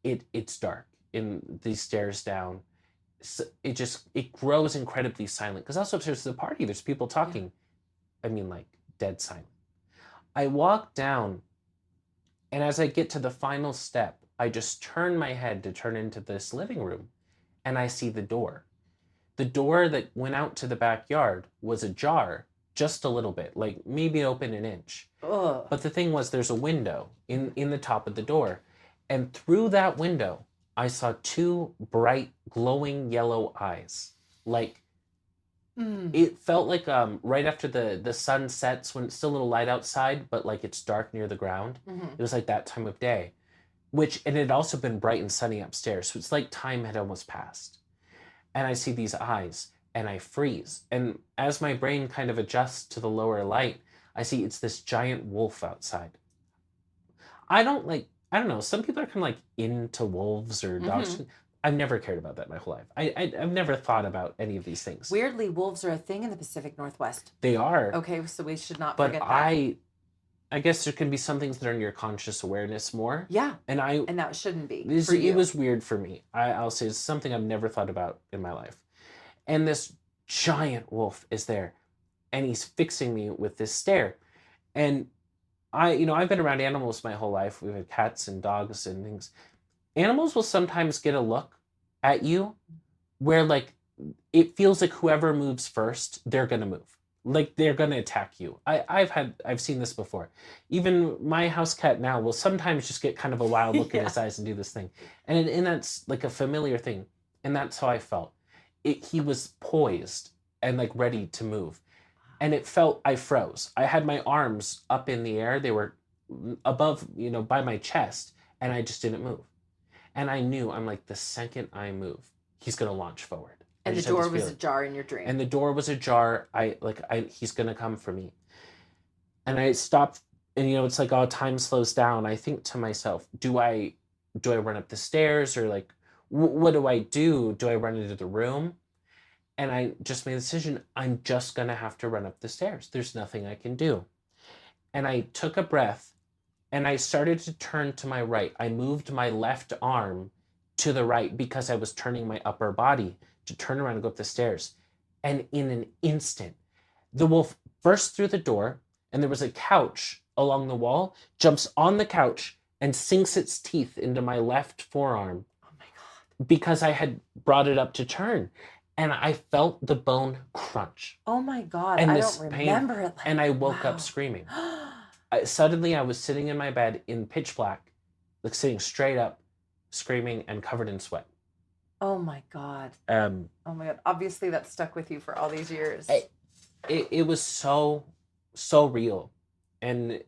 it's dark in these stairs down. So it grows incredibly silent. Because also upstairs to the party, there's people talking. Yeah. I mean, like dead silent. I walk down, and as I get to the final step, I just turn my head to turn into this living room, and I see the door. The door that went out to the backyard was ajar just a little bit, like maybe open an inch. Ugh. But the thing was, there's a window in the top of the door. And through that window, I saw two bright, glowing yellow eyes. Like, it felt like right after the sun sets when it's still a little light outside, but like it's dark near the ground. It was like that time of day. and it had also been bright and sunny upstairs. So it's like time had almost passed. And I see these eyes and I freeze. And as my brain kind of adjusts to the lower light, I see it's this giant wolf outside. I don't know. Some people are kind of like into wolves or dogs. Mm-hmm. I've never cared about that my whole life. I've never thought about any of these things. Weirdly, wolves are a thing in the Pacific Northwest. They are. Okay, so we should not But forget that. I guess there can be some things that are in your conscious awareness more. Yeah. And that shouldn't be for it you. was weird for me. I'll say it's something I've never thought about in my life. And this giant wolf is there, and he's fixing me with this stare. And I've been around animals my whole life. We've had cats and dogs and things. Animals will sometimes get a look at you where like it feels like whoever moves first, they're gonna move. Like they're gonna attack you. I've seen this before. Even my house cat now will sometimes just get kind of a wild look in his eyes and do this thing. And that's like a familiar thing. And that's how I felt. He was poised and like ready to move. And it felt I froze. I had my arms up in the air. They were above, by my chest, and I just didn't move. And I knew, I'm like, the second I move, he's gonna launch forward. And the door was ajar in your dream. And the door was ajar. He's gonna come for me. And I stopped, and it's like, oh, time slows down. I think to myself, do I run up the stairs, or like, what do I do? Do I run into the room? And I just made the decision, I'm just gonna have to run up the stairs. There's nothing I can do. And I took a breath, and I started to turn to my right. I moved my left arm to the right because I was turning my upper body to turn around and go up the stairs. And in an instant, the wolf burst through the door, and there was a couch along the wall, jumps on the couch and sinks its teeth into my left forearm. Oh my God. Because I had brought it up to turn. And I felt the bone crunch. Oh my God, and I don't remember it. And I woke up screaming. Suddenly I was sitting in my bed in pitch black, like sitting straight up, screaming and covered in sweat. Oh my God. Oh my God. Obviously that stuck with you for all these years. It was so real. And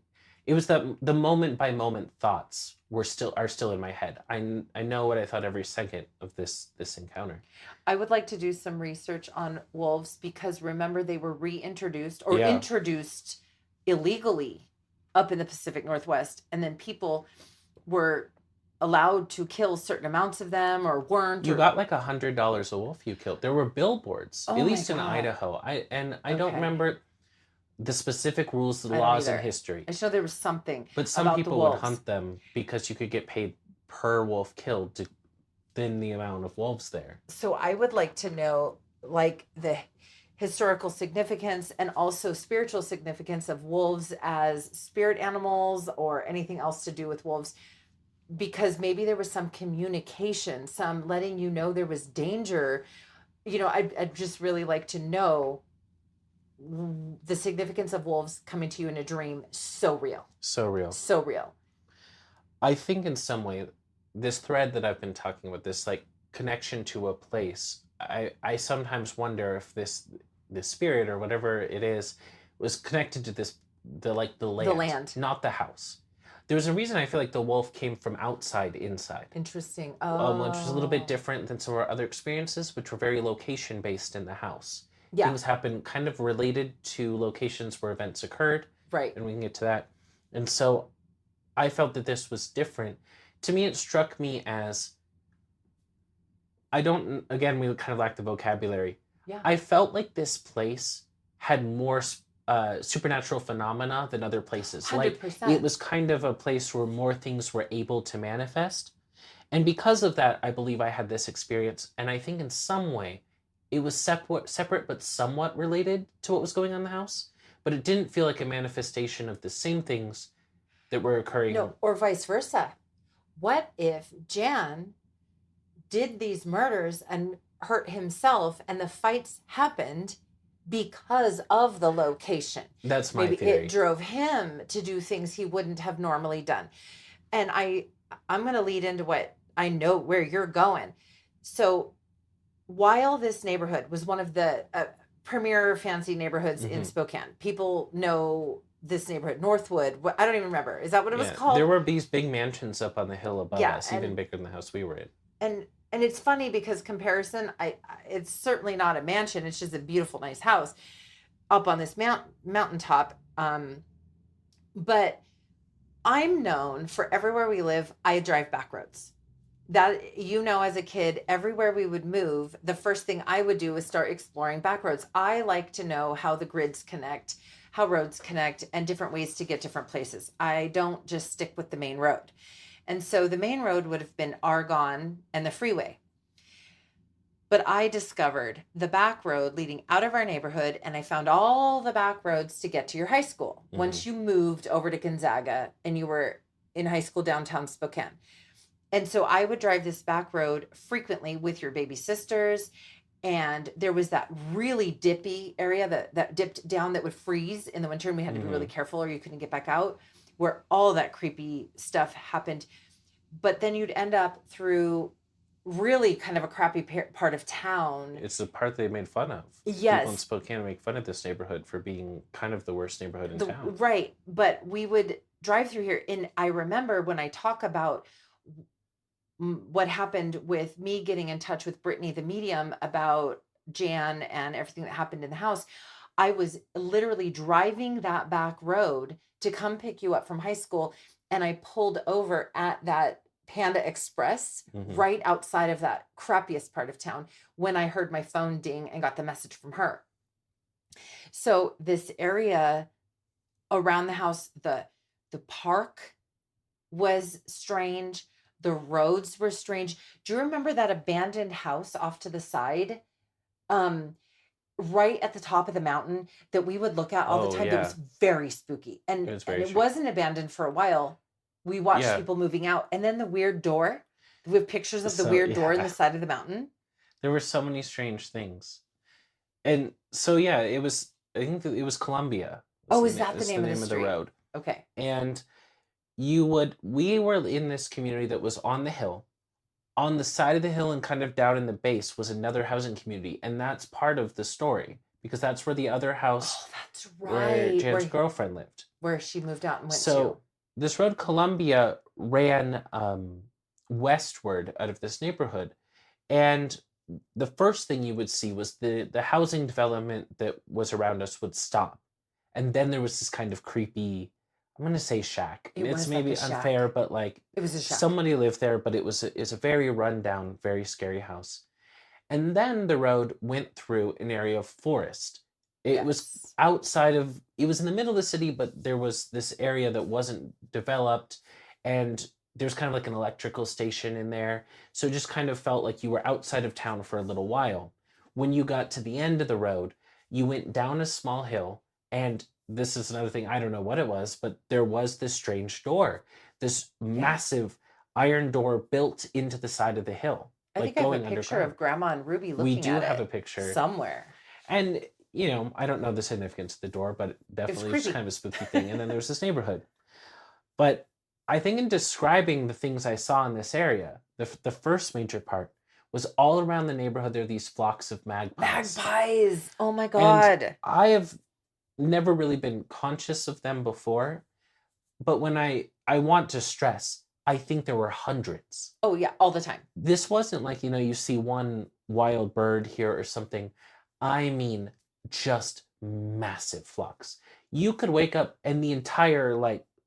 it was the moment by moment thoughts are still in my head. I know what I thought every second of this encounter. I would like to do some research on wolves because remember they were reintroduced or introduced illegally up in the Pacific Northwest, and then people were allowed to kill certain amounts of them or weren't. You got like $100 a wolf you killed. There were billboards, at least in Idaho. I don't remember the specific rules, the laws, and history. I know there was something. But some people would hunt them because you could get paid per wolf killed to thin the amount of wolves there. So I would like to know, like, the historical significance and also spiritual significance of wolves as spirit animals or anything else to do with wolves, because maybe there was some communication, some letting you know there was danger. I'd just really like to know the significance of wolves coming to you in a dream. So real. So real. So real. I think in some way, this thread that I've been talking about, this like connection to a place, I sometimes wonder if this spirit or whatever it is was connected to the land, not the house. There's a reason I feel like the wolf came from outside inside. Interesting. Which was a little bit different than some of our other experiences, which were very location based in the house. Yeah. Things happen kind of related to locations where events occurred. Right. And we can get to that. And so I felt that this was different. To me, it struck me as, we kind of lack the vocabulary. Yeah. I felt like this place had more supernatural phenomena than other places. 100%. Like it was kind of a place where more things were able to manifest. And because of that, I believe I had this experience. And I think in some way, it was separate but somewhat related to what was going on in the house. But it didn't feel like a manifestation of the same things that were occurring. No, or vice versa. What if Jan did these murders and hurt himself and the fights happened because of the location? That's my theory. theory. It drove him to do things he wouldn't have normally done. And I'm going to lead into what I know where you're going. So while this neighborhood was one of the premier fancy neighborhoods in Spokane, people know this neighborhood, Northwood. I don't even remember. Is that what it was Yeah, there called? were these big mansions up on the hill above Yeah, us, even bigger than the house we were in. and it's funny because comparison, it's certainly not a mansion. It's just a beautiful, nice house up on this mountaintop. But I'm known for everywhere we live, I drive back roads. That, as a kid, everywhere we would move, the first thing I would do was start exploring back roads. I like to know how the grids connect, how roads connect, and different ways to get different places. I don't just stick with the main road. And so the main road would have been Argonne and the freeway. But I discovered the back road leading out of our neighborhood, and I found all the back roads to get to your high school. Mhm. Once you moved over to Gonzaga and you were in high school downtown Spokane. And so I would drive this back road frequently with your baby sisters. And there was that really dippy area that dipped down that would freeze in the winter, and we had to be really careful or you couldn't get back out, where all that creepy stuff happened. But then you'd end up through really kind of a crappy part of town. It's the part they made fun of. Yes. People in Spokane make fun of this neighborhood for being kind of the worst neighborhood in town. Right. But we would drive through here. And I remember when I talk about what happened with me getting in touch with Brittany, the medium, about Jan and everything that happened in the house, I was literally driving that back road to come pick you up from high school. And I pulled over at that Panda Express right outside of that crappiest part of town when I heard my phone ding and got the message from her. So this area around the house, the park was strange. The roads were strange. Do you remember that abandoned house off to the side? Right at the top of the mountain that we would look at all the time. yeah. That was very spooky. And It was very it wasn't abandoned for a while. We watched Yeah. people moving out. And then the weird door. We have pictures of the weird door in the side of the mountain. There were so many strange things. And so, yeah, I think it was Columbia. Oh, is that the name of the of the street? road? Okay. And we were in this community that was on the hill. On the side of the hill and kind of down in the base was another housing community. And that's part of the story because that's where the other house Oh, that's where right. Jan's girlfriend lived. Where she moved out and went So this road, Columbia, ran westward out of this neighborhood. And the first thing you would see was the housing development that was around us would stop. And then there was this kind of creepy, I'm going to say shack. It was It's like maybe a shack. unfair, but like to. It was a shack. somebody lived there, but it's a very rundown, very scary house. And then the road went through an area of forest. It was outside of, it was in the middle of the city, but there was this area that wasn't developed, and there's kind of like an electrical station in there. So it just kind of felt like you were outside of town for a little while. When you got to the end of the road, you went down a small hill, and this is another thing, I don't know what it was, but there was this strange door, this massive iron door built into the side of the hill. I like think I have going a picture underground. of Grandma and Ruby looking We at do it have a picture. somewhere. And, I don't know the significance of the door, but definitely it's creepy. kind of a spooky thing. And then there's this neighborhood. But I think in describing the things I saw in this area, the first major part was all around the neighborhood, there are these flocks of magpies. Magpies. Oh my And God. I have never really been conscious of them before. But when I want to stress, I think there were hundreds. Oh yeah, all the time. This wasn't like, you see one wild bird here or something. I mean, just massive flocks. You could wake up and the entire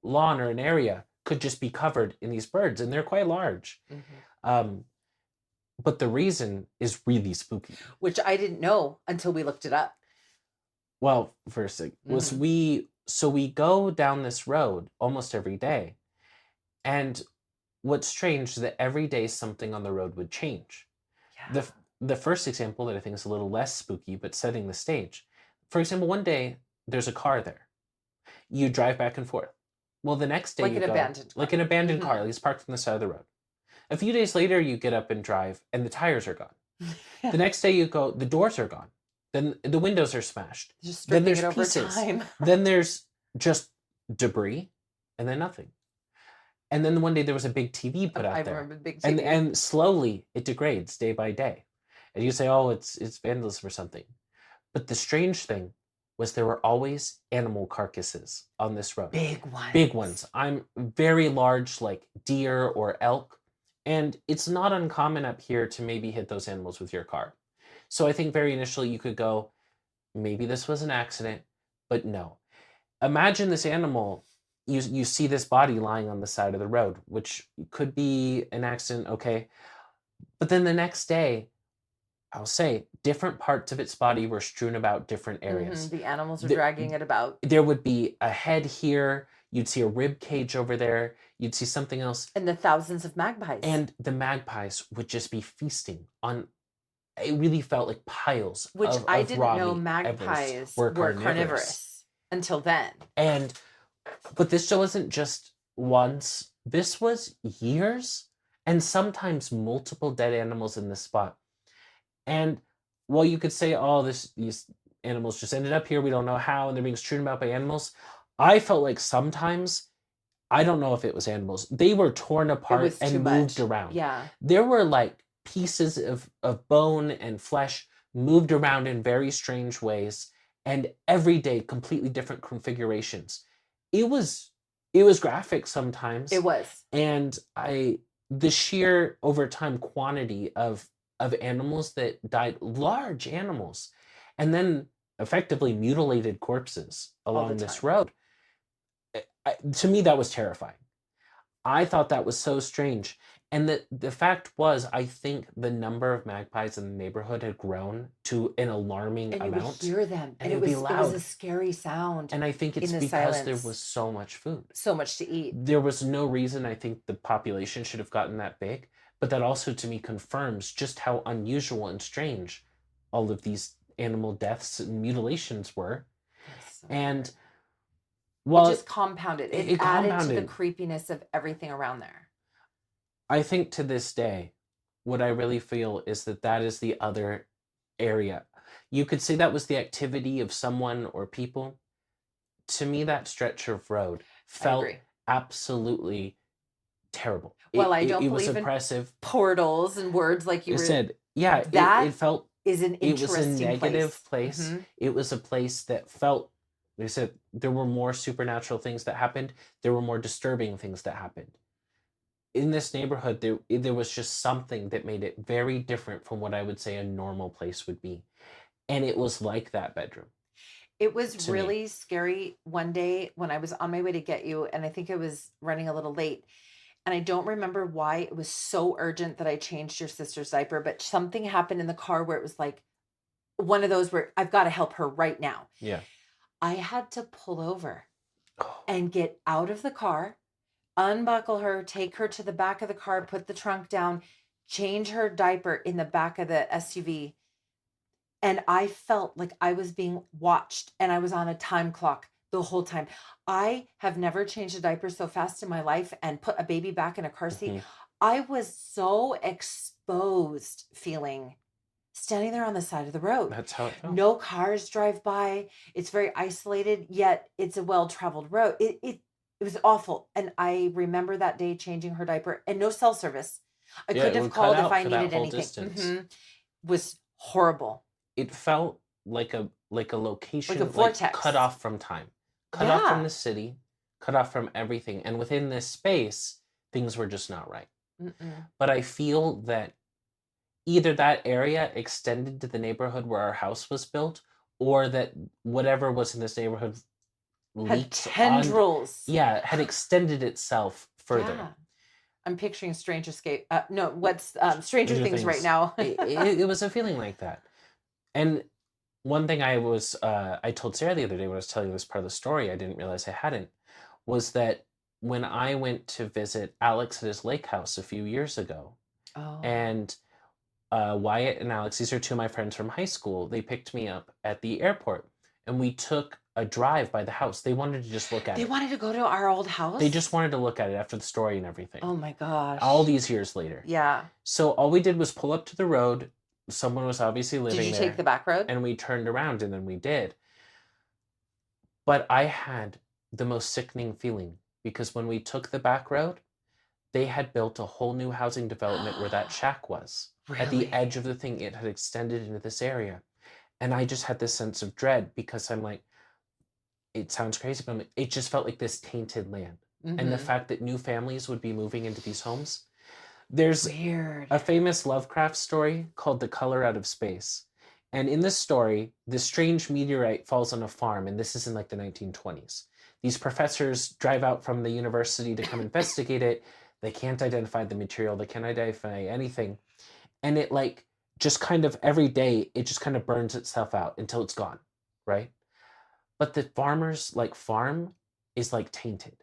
lawn or an area could just be covered in these birds, and they're quite large. But the reason is really spooky. Which I didn't know until we looked it up. Well, first thing was we go down this road almost every day. And what's strange is that every day something on the road would change. Yeah. The first example that I think is a little less spooky, but setting the stage. For example, one day there's a car there. You drive back and forth. Well, the next day Like an abandoned car. like an abandoned car, like it's parked on the side of the road. A few days later, you get up and drive, and the tires are gone. The next day you go, the doors are gone. Then the windows are smashed. Just Then stripping there's it over pieces. time. Then there's just debris, and then nothing. And then one day there was a big TV put out I there. remember the big TV. And slowly it degrades day by day. And you say, oh, it's vandalism or something. But the strange thing was there were always animal carcasses on this road. Big Big ones. ones. I'm very large, like deer or elk. And it's not uncommon up here to maybe hit those animals with your car. So I think very initially you could go, maybe this was an accident, but no. Imagine this animal, you see this body lying on the side of the road, which could be an accident, okay. But then the next day, I'll say different parts of its body were strewn about different areas. The animals are The- dragging it about. there would be a head here, you'd see a rib cage over there, you'd see something else, And the thousands of magpies. and the magpies would just be feasting on. It really felt like piles Which of I of didn't raw know meat. magpies Were were carnivorous. carnivorous until then. And but this wasn't just once. This was years and sometimes multiple dead animals in this spot. And while you could say, "Oh, these animals just ended up here. We don't know how, and they're being strewn about by animals," I felt like sometimes I don't know if it was animals. They were torn It apart was too and moved much. around. Yeah. There were like pieces of bone and flesh moved around in very strange ways, and every day completely different configurations. It was graphic sometimes, It was. and the sheer over time quantity of animals that died, large animals, and then effectively mutilated corpses All the along this time. road. To me, that was terrifying. I thought that was so strange. And the fact was, I think the number of magpies in the neighborhood had grown to an alarming And you would amount. hear them. and And it would be it was loud. a scary sound. And I think it's in the because there silence. was so much food. So much to eat. There was no reason I think the population should have gotten that big. But that also to me confirms just how unusual and strange all of these animal deaths and mutilations were. That's so And weird. while It just compounded. It it added to compounded. the creepiness of everything around there. I think to this day, what I really feel is that that is the other area. You could say that was the activity of someone or people. To me, that stretch of road I felt agree. absolutely terrible. Well, I don't It was believe in oppressive. portals and words like you It were. said, yeah, That it felt, is an it was a interesting negative place. place. It was a place that felt, they said, there were more supernatural things that happened. There were more disturbing things that happened. In this neighborhood, there was just something that made it very different from what I would say a normal place would be. And it was like that bedroom It was to me. really scary one day when I was on my way to get you, and I think I was running a little late. And I don't remember why it was so urgent that I changed your sister's diaper, but something happened in the car where it was like one of those where I've got to help her right now. Yeah. I had to pull over Oh, and get out of the car, unbuckle her, take her to the back of the car, put the trunk down, change her diaper in the back of the SUV. And I felt like I was being watched and I was on a time clock the whole time. I have never changed a diaper so fast in my life and put a baby back in a car seat. mhm. I was so exposed feeling standing there on the side of the road. That's how it felt. No cars drive by. It's very isolated, yet it's a well-traveled road. It was awful. And I remember that day changing her diaper and no cell service. I Yeah, it couldn't have would cut called if out I for that needed whole anything. distance. Was horrible. It felt like a location like vortex. cut off from time, cut off from Yeah. the city, cut off from everything. And within this space, things were just not right. Mm-mm. But I feel that either that area extended to the neighborhood where our house was built, or that whatever was in this neighborhood Had leaked on, tendrils. yeah, had extended itself further. Yeah. I'm picturing Strange Escape. No, what's Stranger Stranger Things right Things. now. It was a feeling like that. And one thing I told Sarah the other day when I was telling you this part of the story, I didn't realize I hadn't, was that when I went to visit Alex at his lake house a few years ago, Oh. and Wyatt and Alex, these are two of my friends from high school, they picked me up at the airport, and we took a drive by the house. They wanted to just look at They it. wanted to go to our old house? They just wanted to look at it after the story and everything. Oh my gosh. All these years later. Yeah. So all we did was pull up to the road. Someone was obviously living Did you there. take the back road? And we turned around, and then we did. But I had the most sickening feeling because when we took the back road, they had built a whole new housing development where that shack was. At the Really? edge of the thing, it had extended into this area. And I just had this sense of dread because I'm like, it sounds crazy, but it just felt like this tainted land. And the Mm-hmm. fact that new families would be moving into these homes. There's Weird. a famous Lovecraft story called The Color Out of Space. And in this story, this strange meteorite falls on a farm, and this is in like the 1920s. These professors drive out from the university to come investigate it. They can't identify the material, they can't identify anything. And it like just kind of every day, it just kind of burns itself out until it's gone, right? But the farmer's like farm is like tainted.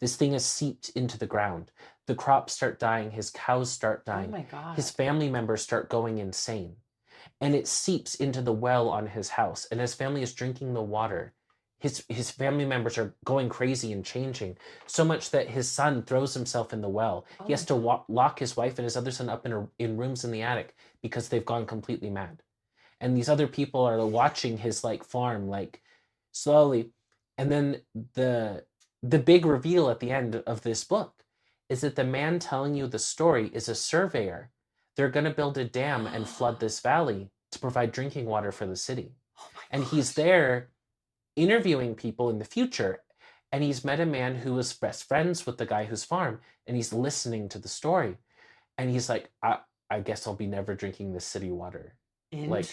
This thing is seeped into the ground. The crops start dying, his cows start Oh dying, my God. his family members start going insane. And it seeps into the well on his house. And his family is drinking the water. His family members are going crazy and changing, so much that his son throws himself in the well. Oh He has my to lock his wife and his other son up in rooms in the attic because they've gone completely mad. And these other people are watching his like farm like slowly. And then the big reveal at the end of this book is that the man telling you the story is a surveyor. They're going to build a dam and flood this valley to provide drinking water for the city. Oh my And he's gosh. there interviewing people in the future. And he's met a man who was best friends with the guy whose farm, and he's listening to the story. And he's like, I guess I'll be never drinking this city water. Like,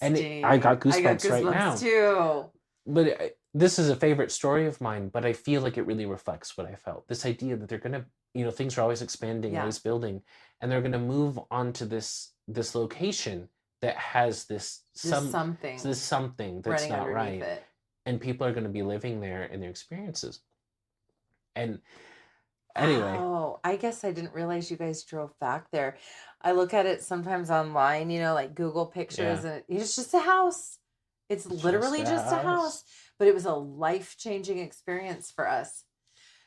and I got goosebumps right now. Too. But this is a favorite story of mine, but I feel like it really reflects what I felt. This idea that they're going to, things are always expanding, Yeah. always building, and they're going to move on to this location that has this something that's running not underneath right. it. And people are going to be living there in their experiences. And anyway, Oh, I guess I didn't realize you guys drove back there. I look at it sometimes online, like Google pictures, Yeah. and it's just a house. It's literally just a house, but it was a life-changing experience for us.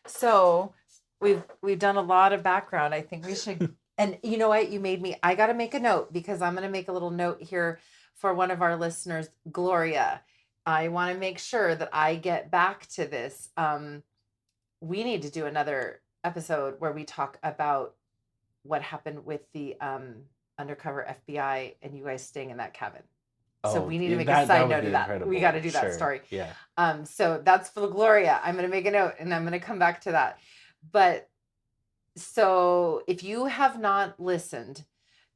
So we've done a lot of background. I think we should, and you know what? I got to make a note because I'm going to make a little note here for one of our listeners, Gloria. I want to make sure that I get back to this. We need to do another episode where we talk about what happened with the undercover FBI and you guys staying in that cabin. So we need to make a side note of that. Incredible. We got to do that Sure. story. Yeah. So that's for Gloria. I'm going to make a note and I'm going to come back to that. But so if you have not listened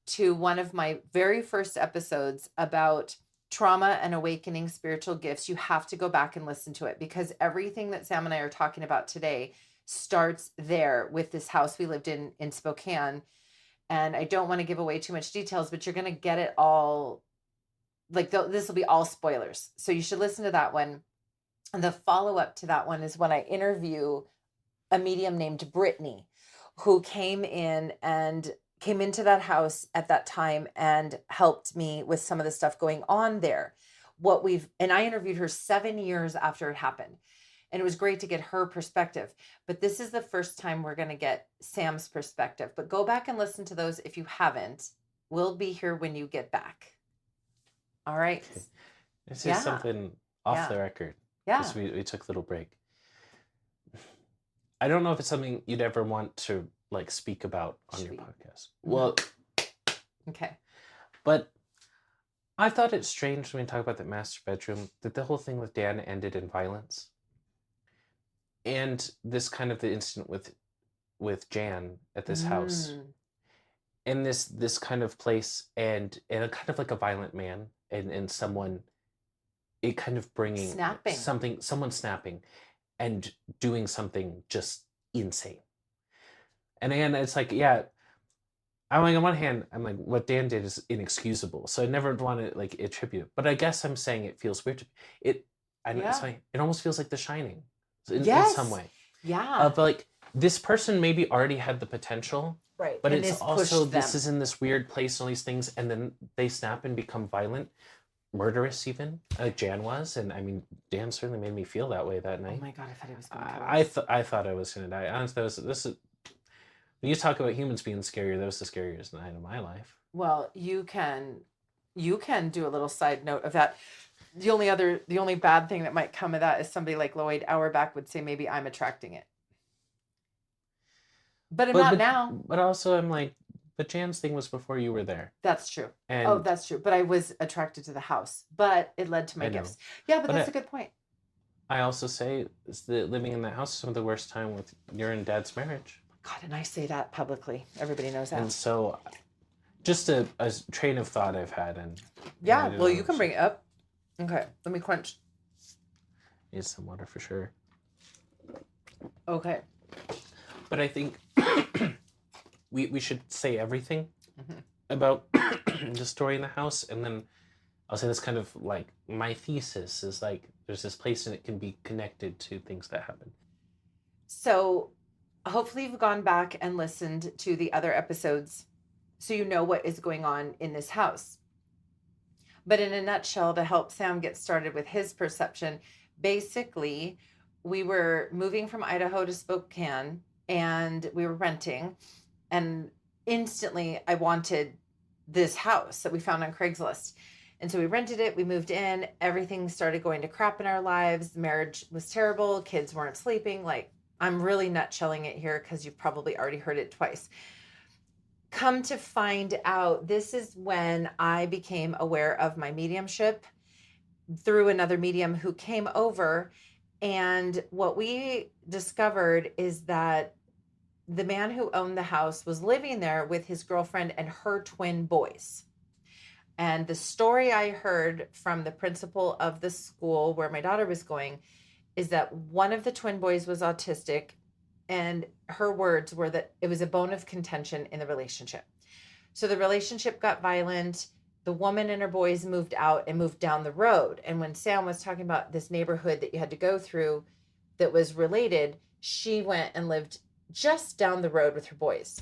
to one of my very first episodes about trauma and awakening spiritual gifts, you have to go back and listen to it because everything that Sam and I are talking about today starts there with this house we lived in Spokane. And I don't want to give away too much details, but you're going to get it all. Like this will be all spoilers. So you should listen to that one. And the follow-up to that one is when I interview a medium named Brittany, who came into that house at that time and helped me with some of the stuff going on there. And I interviewed her 7 years after it happened. And it was great to get her perspective. But this is the first time we're going to get Sam's perspective. But go back and listen to those if you haven't. We'll be here when you get back. All right. This is something off the record. Yeah. Because we took a little break. I don't know if it's something you'd ever want to like speak about on your podcast. Well, okay. But I thought it's strange when we talk about the master bedroom that the whole thing with Dan ended in violence. And this kind of the incident with Jan at this house. In this kind of place and a kind of like a violent man and someone it kind of bringing someone snapping and doing something just insane. And again, it's like, yeah, I'm like, on one hand, I'm like, what Dan did is inexcusable. So I never want to like attribute it. But I guess I'm saying it feels weird. It almost feels like The Shining in some way. Yeah. But like this person maybe already had the potential. Right. But it's also, this is in this weird place, all these things, and then they snap and become violent, murderous even, like Jan was. And I mean, Dan certainly made me feel that way that night. Oh my God, I thought he was going to kill us. I thought I was going to die. Honestly, when you talk about humans being scarier, that was the scariest night of my life. Well, you can do a little side note of that. The only bad thing that might come of that is somebody like Lloyd Auerbach would say maybe I'm attracting it. But not now. But also I'm like, But Jan's thing was before you were there. That's true. Oh, And that's true. But I was attracted to the house, but it led to my I know. gifts. Yeah, but But that's a good point. I also say is that living in that house is some of the worst time with your and Dad's marriage. God, and I say that publicly. Everybody knows And that. so just a train of thought I've had, and I Yeah, didn't well, know you if can bring it up. Okay, let me quench. need some water for sure. Okay. But I think we should say everything Mhm. about the story in the house, and then I'll say this kind of like my thesis is like there's this place and it can be connected to things that happen. So hopefully you've gone back and listened to the other episodes so you know what is going on in this house. But in a nutshell, to help Sam get started with his perception, basically, we were moving from Idaho to Spokane and we were renting. And instantly, I wanted this house that we found on Craigslist. And so we rented it, we moved in, everything started going to crap in our lives. The marriage was terrible, kids weren't sleeping. Like, I'm really nutshelling it here because you've probably already heard it twice. Come to find out, this is when I became aware of my mediumship through another medium who came over. And what we discovered is that the man who owned the house was living there with his girlfriend and her twin boys. And the story I heard from the principal of the school where my daughter was going is that one of the twin boys was autistic, and her words were that it was a bone of contention in the relationship. So the relationship got violent. The woman and her boys moved out and moved down the road. And when Sam was talking about this neighborhood that you had to go through that was related, she went and lived just down the road with her boys.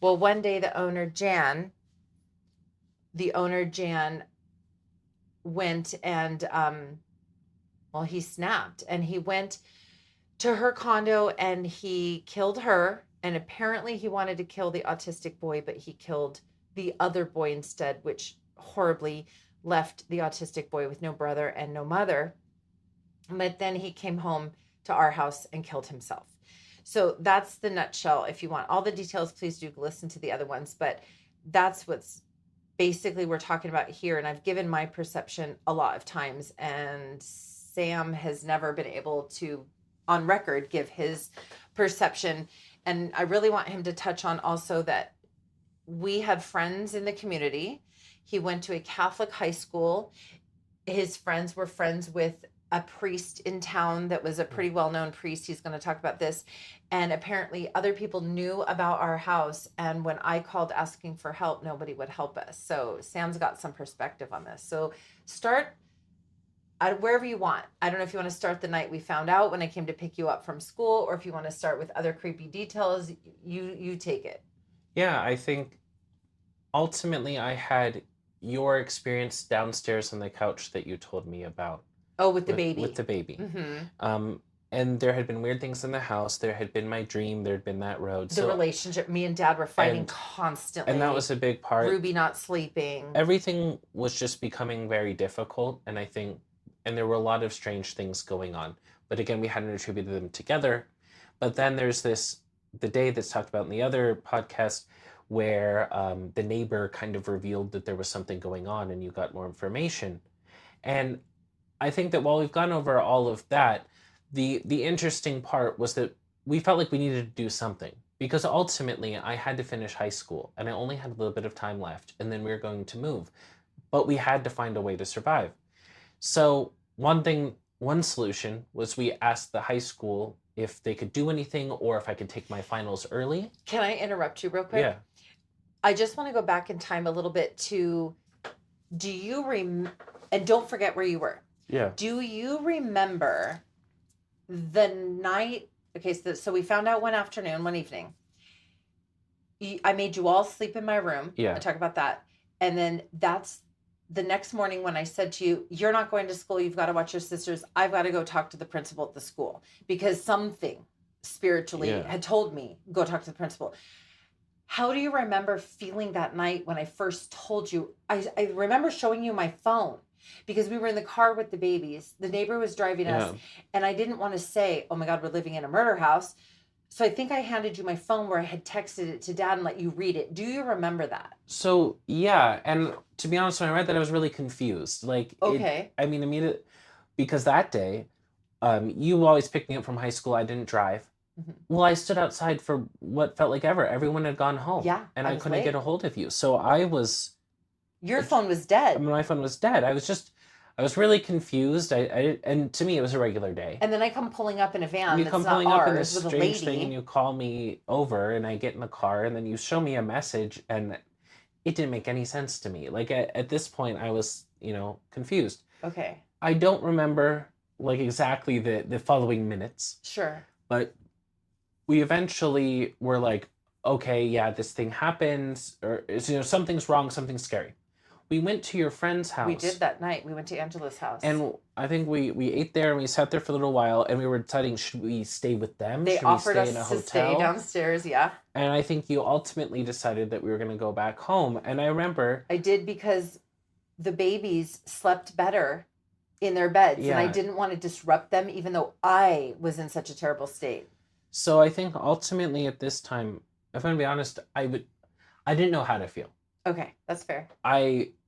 Well, one day the owner Jan went and he snapped and he went to her condo and he killed her. And apparently he wanted to kill the autistic boy, but he killed the other boy instead, which horribly left the autistic boy with no brother and no mother. But then he came home to our house and killed himself. So that's the nutshell. If you want all the details, please do listen to the other ones. But that's what's basically we're talking about here. And I've given my perception a lot of times, and Sam has never been able to, on record, give his perception. And I really want him to touch on also that we had friends in the community. He went to a Catholic high school. His friends were friends with a priest in town that was a pretty well-known priest. He's going to talk about this. And apparently other people knew about our house. And when I called asking for help, nobody would help us. So Sam's got some perspective on this. So start wherever you want. I don't know if you want to start the night we found out when I came to pick you up from school, or if you want to start with other creepy details, you take it. Yeah, I think ultimately I had your experience downstairs on the couch that you told me about. Oh, with the baby. With the baby. Mm-hmm. And there had been weird things in the house. There had been my dream. There had been that road. The relationship. Me and Dad were fighting constantly. And that was a big part. Ruby not sleeping. Everything was just becoming very difficult. And I think, and there were a lot of strange things going on. But again, we hadn't attributed them together. But then there's the day that's talked about in the other podcast where the neighbor kind of revealed that there was something going on and you got more information. And I think that while we've gone over all of that, the interesting part was that we felt like we needed to do something, because ultimately I had to finish high school and I only had a little bit of time left, and then we were going to move, but we had to find a way to survive. So one solution was we asked the high school if they could do anything or if I could take my finals early. Can I interrupt you real quick? Yeah. I just want to go back in time a little bit to, and don't forget where you were. Yeah. Do you remember the night? Okay, so we found out one evening. I made you all sleep in my room. Yeah. I talk about that. And then that's the next morning when I said to you, you're not going to school. You've got to watch your sisters. I've got to go talk to the principal at the school because something spiritually had told me, go talk to the principal. How do you remember feeling that night when I first told you? I remember showing you my phone because we were in the car with the babies. The neighbor was driving us, and I didn't want to say, oh my God, we're living in a murder house. So I think I handed you my phone where I had texted it to Dad and let you read it. Do you remember that? So yeah, and to be honest, when I read that, I was really confused. Like it, Okay. I mean, immediately because that day, you always picked me up from high school. I didn't drive. Well, I stood outside for what felt like ever. Everyone had gone home, Yeah, and I I was couldn't get late. a hold of you. So I was, Your I phone was dead. mean, my phone was dead. I was really confused. And to me, it was a regular day. And then I come pulling up in a van You that's come not pulling up in this ours with a strange thing, and lady. you call me over, and I get in the car, and then you show me a message, and it didn't make any sense to me. Like at this point, I was, confused. Okay. I don't remember like exactly the following minutes, Sure. but we eventually were like, okay, yeah, this thing happens, or something's wrong, something's scary. We went to your friend's house. We did that night. We went to Angela's house. And I think we ate there and we sat there for a little while and we were deciding, should we stay with them? They Should offered we us stay in a to stay hotel? downstairs, yeah. And I think you ultimately decided that we were going to go back home. And I remember I did because the babies slept better in their beds and I Yeah. didn't want to disrupt them even though I was in such a terrible state. So I think ultimately at this time, if I'm going to be honest, I didn't know how to feel. Okay, that's fair.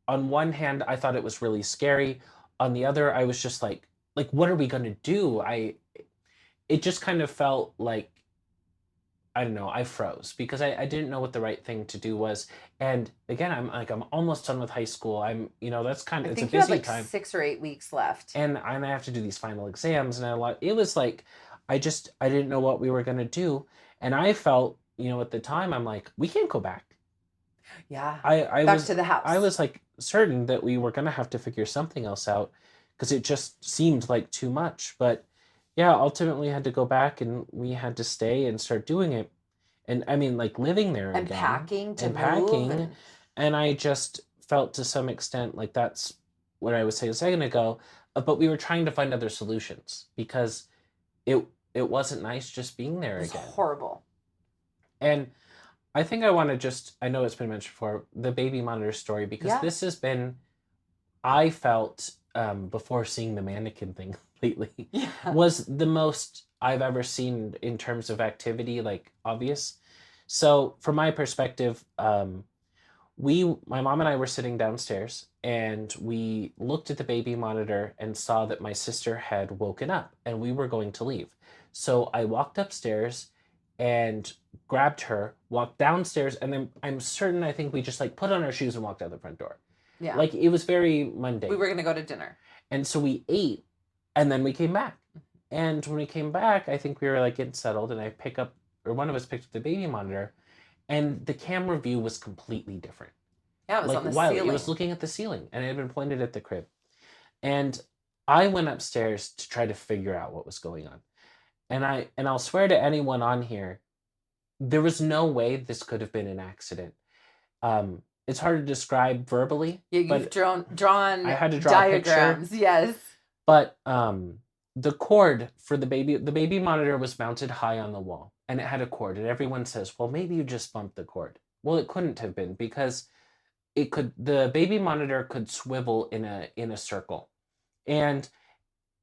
On one hand, I thought it was really scary. On the other, I was just like, what are we going to do? It just kind of felt like, I don't know, I froze because I didn't know what the right thing to do was. And again, I'm almost done with high school. That's kind I of, it's a think you had busy like time. 6 or 8 weeks left. And I have to do these final exams and it was like, I didn't know what we were going to do. And I felt, at the time, I'm like, we can't go back. Yeah. I Back was to the house. I was like certain that we were gonna have to figure something else out because it just seemed like too much. But yeah, ultimately had to go back and we had to stay and start doing it. And I mean, like living there and again, packing to and move. packing, and I just felt to some extent like that's what I was saying a second ago. But we were trying to find other solutions because it wasn't nice just being there It was again. horrible. And I think I want to I know it's been mentioned before, the baby monitor story, because Yeah. this has been, I felt before seeing the mannequin thing lately, Yeah. was the most I've ever seen in terms of activity, like obvious. So from my perspective, my mom and I were sitting downstairs and we looked at the baby monitor and saw that my sister had woken up and we were going to leave. So I walked upstairs and grabbed her, walked downstairs, and then I think we just like put on our shoes and walked out the front door. Yeah. Like it was very mundane. We were going to go to dinner. And so we ate and then we came back. And when we came back, I think we were like getting settled and one of us picked up the baby monitor and the camera view was completely different. Yeah, it was Like on the wow, ceiling. it was looking at the ceiling and it had been pointed at the crib. And I went upstairs to try to figure out what was going on. And I'll swear to anyone on here, there was no way this could have been an accident. It's hard to describe verbally. Yeah, you've drawn I had to draw a picture. diagrams. Yes. But the cord for the baby monitor was mounted high on the wall, and it had a cord. And everyone says, "Well, maybe you just bumped the cord." Well, it couldn't have been because the baby monitor could swivel in a circle, and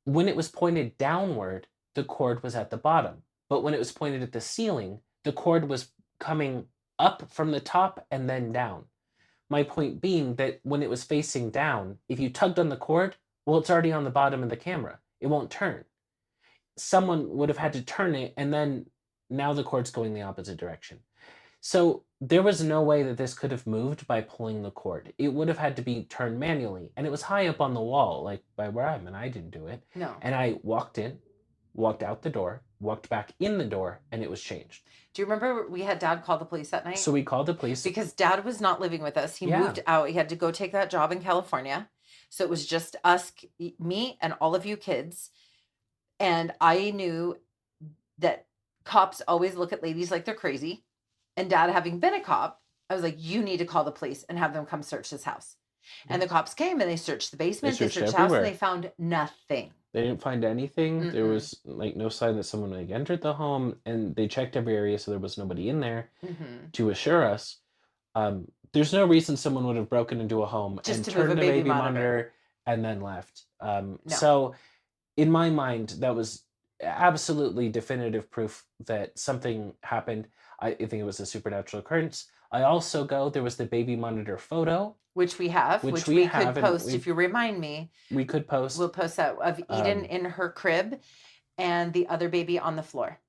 when it was pointed downward, the cord was at the bottom. But when it was pointed at the ceiling, the cord was coming up from the top and then down. My point being that when it was facing down, if you tugged on the cord, well, it's already on the bottom of the camera. It won't turn. Someone would have had to turn it, and then now the cord's going the opposite direction. So there was no way that this could have moved by pulling the cord. It would have had to be turned manually. And it was high up on the wall, like by where I'm, and I didn't do it. No. And I walked in, walked out the door, walked back in the door, and it was changed. Do you remember we had Dad call the police that night? So we called the police. Because Dad was not living with us. He Yeah. moved out. He had to go take that job in California. So it was just us, me, and all of you kids. And I knew that cops always look at ladies like they're crazy. And Dad, having been a cop, I was like, you need to call the police and have them come search this house. And the cops came and they searched the basement, they searched the house, and they found nothing. They didn't find anything. Mm-mm. There was like no sign that someone like entered the home, and they checked every area, so there was nobody in there to assure us. There's no reason someone would have broken into a home Just and to move turned a the baby baby monitor. monitor and then left. No. So in my mind, that was absolutely definitive proof that something happened. I think it was a supernatural occurrence. I also go, there was the baby monitor photo, which we have, which which we we could have, and post if you remind me. we could We'll post. post that of Eden Um, in her crib and the other baby on the floor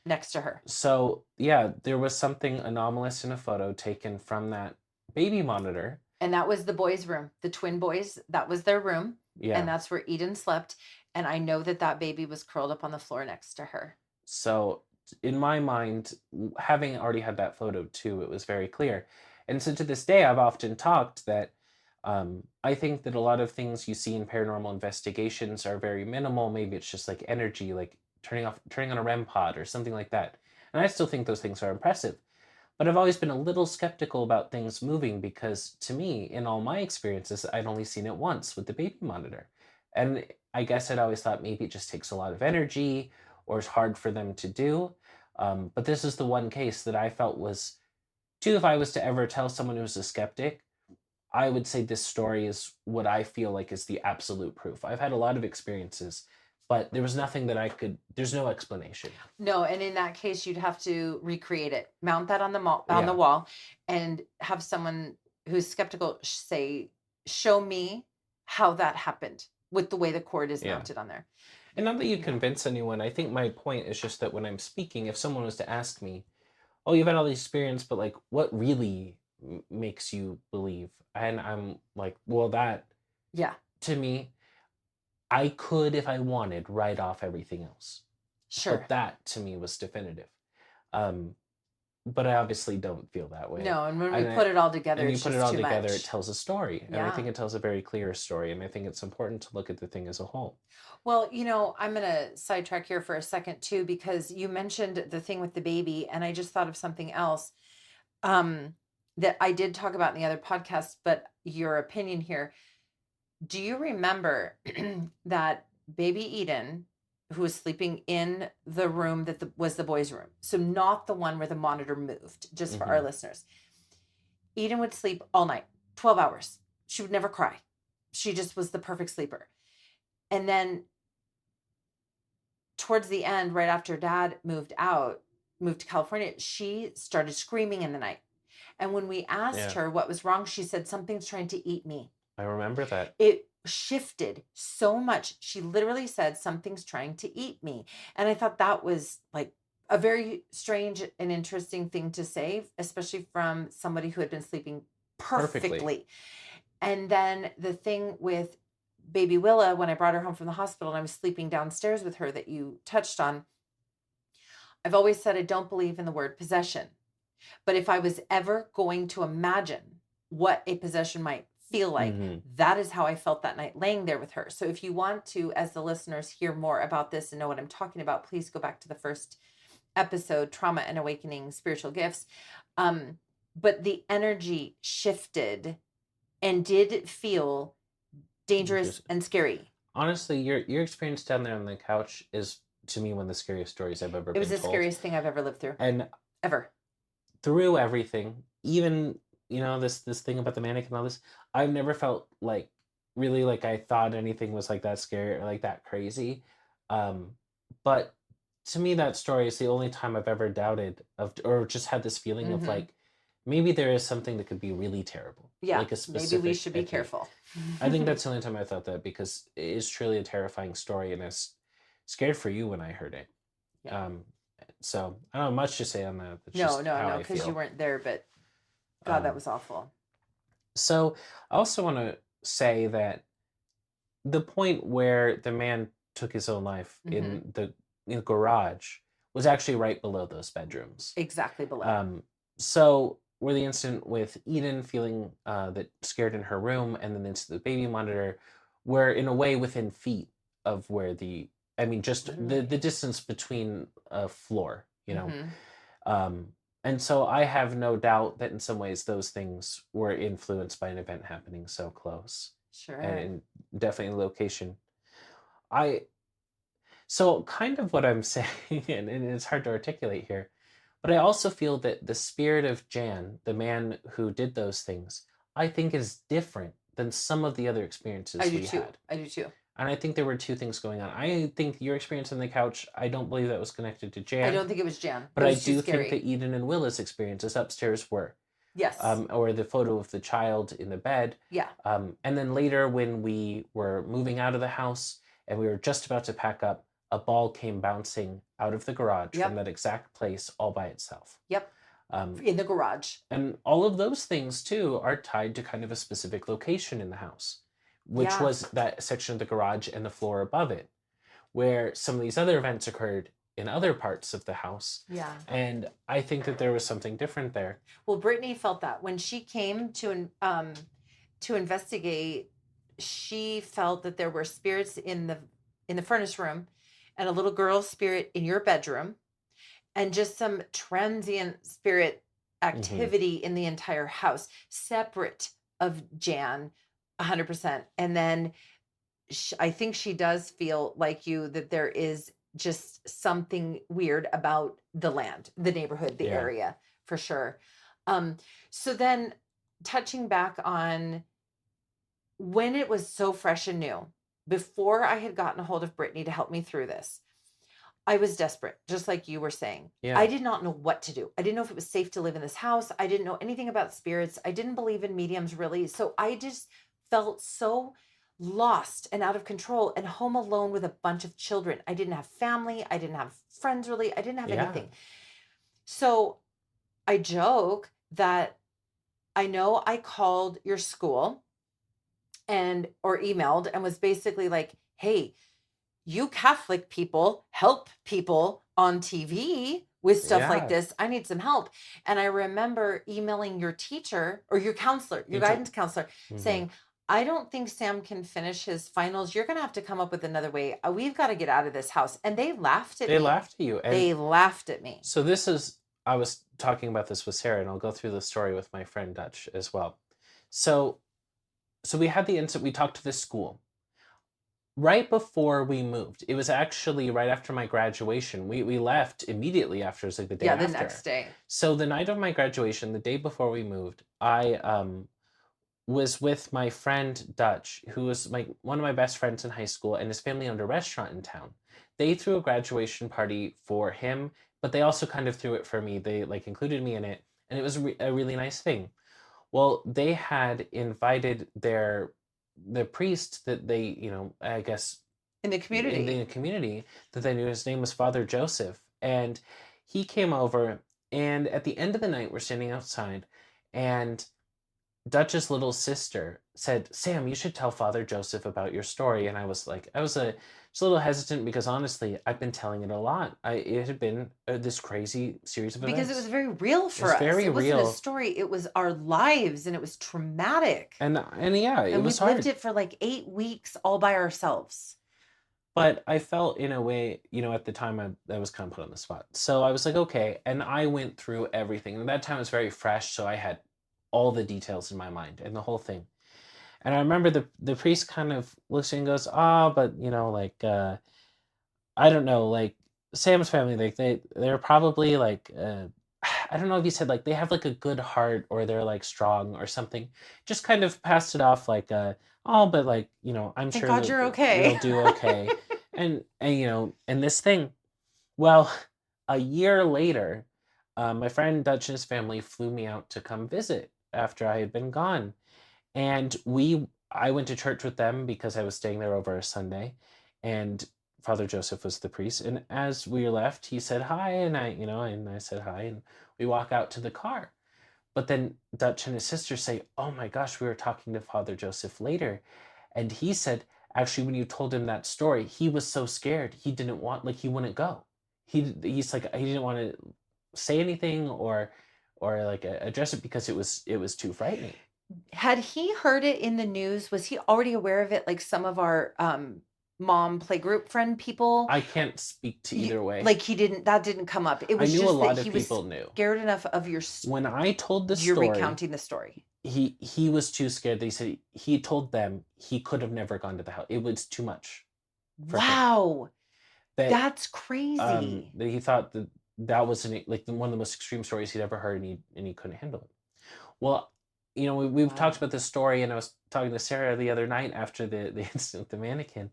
next to her. so yeah, there was something anomalous in a photo taken from that baby monitor. And that was the boys' room, the twin boys. That was their room. Yeah. And that's where Eden slept. And I know that that baby was curled up on the floor next to her. So in my mind, having already had that photo too, it was very clear. And so to this day, I've often talked that I think that a lot of things you see in paranormal investigations are very minimal. Maybe it's just like energy, like turning on a REM pod or something like that. And I still think those things are impressive. But I've always been a little skeptical about things moving because to me, in all my experiences, I'd only seen it once with the baby monitor. And I guess I'd always thought maybe it just takes a lot of energy or is hard for them to do. But this is the one case that I felt was, too, if I was to ever tell someone who's a skeptic, I would say this story is what I feel like is the absolute proof. I've had a lot of experiences, but there was nothing that there's no explanation. No, and in that case, you'd have to recreate it, mount that on the Yeah. wall, and have someone who's skeptical say, "Show me how that happened with the way the cord is Yeah. mounted on there." And not that you Yeah. convince anyone, I think my point is just that when I'm speaking, if someone was to ask me, oh, you've had all these experience, but like, what really makes you believe? And I'm like, well, that Yeah, to me, I could, if I wanted, write off everything else. sure. But that to me was definitive. Um, but I obviously don't feel that way. No, and when we And put it all together, and you it's put it just all too together, much. it tells a story. And I think Yeah. it tells a very clear story. And I think it's important to look at the thing as a whole. Well, I'm going to sidetrack here for a second too, because you mentioned the thing with the baby, and I just thought of something else that I did talk about in the other podcast, but your opinion here. Do you remember that baby Eden, who was sleeping in the room that was the boys' room? So not the one where the monitor moved, just for our listeners. Eden would sleep all night, 12 hours. She would never cry. She just was the perfect sleeper. And then towards the end, right after dad moved to California, she started screaming in the night. And when we asked her what was wrong, she said, "Something's trying to eat me." I remember that. It shifted so much. She literally said, "Something's trying to eat me." And I thought that was like a very strange and interesting thing to say, especially from somebody who had been sleeping perfectly. And then the thing with baby Willa, when I brought her home from the hospital and I was sleeping downstairs with her that you touched on, I've always said I don't believe in the word possession. But if I was ever going to imagine what a possession might feel like, that is how I felt that night laying there with her. So if you want to, as the listeners, hear more about this and know what I'm talking about, please go back to the first episode, Trauma and Awakening Spiritual Gifts. But the energy shifted and did feel dangerous and scary. Honestly, your experience down there on the couch is, to me, one of the scariest stories I've ever been told. It was the scariest thing I've ever lived through. And ever. Through everything, even, this thing about the mannequin and all this, I've never felt like really like I thought anything was like that scary or like that crazy. But to me, that story is the only time I've ever doubted or just had this feeling of like, maybe there is something that could be really terrible. Yeah, like a specific, maybe we should be careful. I think that's the only time I thought that, because it is truly a terrifying story, and I was scared for you when I heard it. Yeah. So I don't have much to say on that. That's No, just how I because feel. you weren't there, but God, that was awful. So I also want to say that the point where the man took his own life in the garage was actually right below those bedrooms. Exactly below. So where the incident with Eden feeling that scared in her room, and then the baby monitor, were in a way within feet of where just the distance between a floor, and so I have no doubt that in some ways those things were influenced by an event happening so close. Sure. And definitely location. So kind of what I'm saying, and it's hard to articulate here, but I also feel that the spirit of Jan, the man who did those things, I think is different than some of the other experiences we had. I do too. And I think there were two things going on. I think your experience on the couch, I don't believe that was connected to I Jan, don't think it was Jan. but It I was too do think that scary. Eden and Willa's experiences upstairs were. Yes. Or the photo of the child in the bed. Yeah. And then later, when we were moving out of the house and we were just about to pack up, a ball came bouncing out of the garage from Yep. that exact place all by itself. Yep. Um, In the garage. and all of those things, too, are tied to kind of a specific location in the house, which Yeah. was that section of the garage and the floor above it, where some of these other events occurred in other parts of the house. Yeah. And I think that there was something different there. Well, Brittany felt that when she came to investigate, she felt that there were spirits in the furnace room, and a little girl spirit in your bedroom, and just some transient spirit activity in the entire house, separate of Jan, 100%. And then I think she does feel like you that there is just something weird about the land, the neighborhood, the Yeah. area, for sure. So then touching back on when it was so fresh and new, before I had gotten a hold of Brittany to help me through this, I was desperate, just like you were saying. Yeah. I did not know what to do. I didn't know if it was safe to live in this house. I didn't know anything about spirits. I didn't believe in mediums really. So I just felt so lost and out of control and home alone with a bunch of children. I didn't have family. I didn't have friends really. I didn't have Yeah. anything. So I joke that I know I called your school or emailed and was basically like, hey, you Catholic people help people on TV with stuff Yeah. like this. I need some help. And I remember emailing your teacher or your counselor, your Me too. guidance counselor, saying, I don't think Sam can finish his finals. You're going to have to come up with another way. We've got to get out of this house. And they laughed at me. They laughed at you. And They laughed at me. so I was talking about this with Sarah, and I'll go through the story with my friend Dutch as well. So we had the incident, we talked to this school. Right before we moved, it was actually right after my graduation. We left immediately after, it was like the day Yeah, after. the next day. So the night of my graduation, the day before we moved, I was with my friend Dutch, who was one of my best friends in high school, and his family owned a restaurant in town. They threw a graduation party for him, but they also kind of threw it for me. They included me in it, and it was a really nice thing. Well, they had invited the priest that they, I guess In the community. in the community that they knew. His name was Father Joseph, and he came over. And at the end of the night, we're standing outside, and Dutch's little sister said, Sam, you should tell Father Joseph about your story. And I was just a little hesitant because honestly, I've been telling it a lot. It had been this crazy series of events. Because it was very real for us. Very it wasn't real. a story. It was our lives, and it was traumatic. And yeah, it was we hard. lived it for like 8 weeks all by ourselves. But I felt in a way, at the time I was kind of put on the spot. So I was like, okay. And I went through everything. And that time was very fresh. So I had all the details in my mind and the whole thing. And I remember the priest kind of looks at me and goes, but I don't know, like Sam's family, like they're probably like, I don't know if he said like they have like a good heart or they're like strong or something. Just kind of passed it off like, but like, I'm Thank sure God you're okay. you'll do okay. and and this thing, well, a year later, my friend Dutch and his family flew me out to come visit after I had been gone. And I went to church with them because I was staying there over a Sunday, and Father Joseph was the priest. And as we left, he said hi, and I said hi, and we walk out to the car. But then Dutch and his sister say, "Oh my gosh, we were talking to Father Joseph later, and he said actually when you told him that story, he was so scared he didn't want he wouldn't go. He's like he didn't want to say anything or address it because it was too frightening." Had he heard it in the news? Was he already aware of it? Like some of our mom playgroup friend people? I can't speak to either way. Like that didn't come up. It was I knew just a lot that of he people was knew. scared enough of your When I told the you're story, recounting the story. He was too scared. They said he told them he could have never gone to the house. It was too much for him. Wow. That's That crazy. he thought that was one of the most extreme stories he'd ever heard, and he couldn't handle it. Well, we've talked Wow. about this story, and I was talking to Sarah the other night after the incident with the mannequin,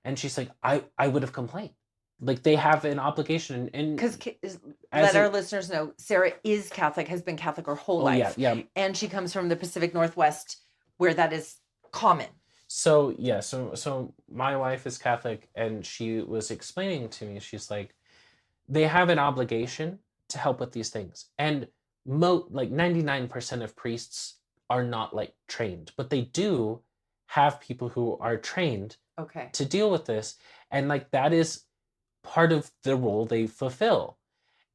and she's like, I would have complained. Like, they have an obligation, and Because as let a our listeners know, Sarah is Catholic, has been Catholic her whole oh yeah, life, yeah. and she comes from the Pacific Northwest, where that is common. So yeah, so my wife is Catholic, and she was explaining to me, she's like, they have an obligation to help with these things, and like 99% of priests are not like trained, but they do have people who are trained Okay. to deal with this, and like that is part of the role they fulfill,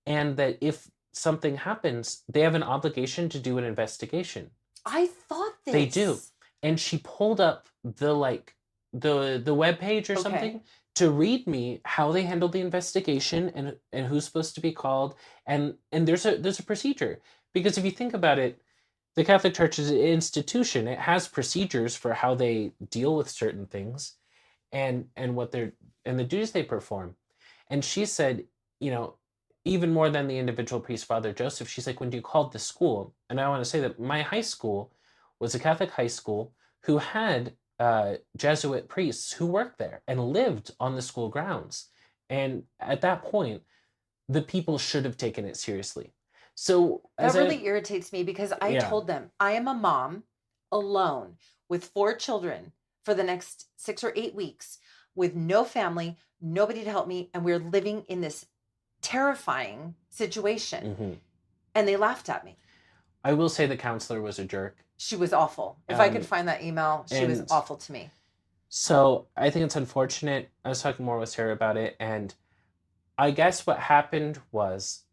and that if something happens, they have an obligation to do an investigation. I thought They do. this. And she pulled up the web page or Okay. something to read me how they handled the investigation, and who's supposed to be called, and there's a procedure, because if you think about it, the Catholic Church is an institution. It has procedures for how they deal with certain things, and what they're and the duties they perform. And she said, you know, even more than the individual priest, Father Joseph, she's like, when you called the school, and I want to say that my high school was a Catholic high school who had Jesuit priests who worked there and lived on the school grounds. And at that point, the people should have taken it seriously. So That really irritates me because I yeah, told them I am a mom alone with 4 children for the next 6 or 8 weeks with no family, nobody to help me, and we're living in this terrifying situation. mhm. And they laughed at me. I will say the counselor was a jerk. She was awful. If I could Um, find that email, she was and awful to me. so I think it's unfortunate. I was talking more with Sarah about it, and I guess what happened was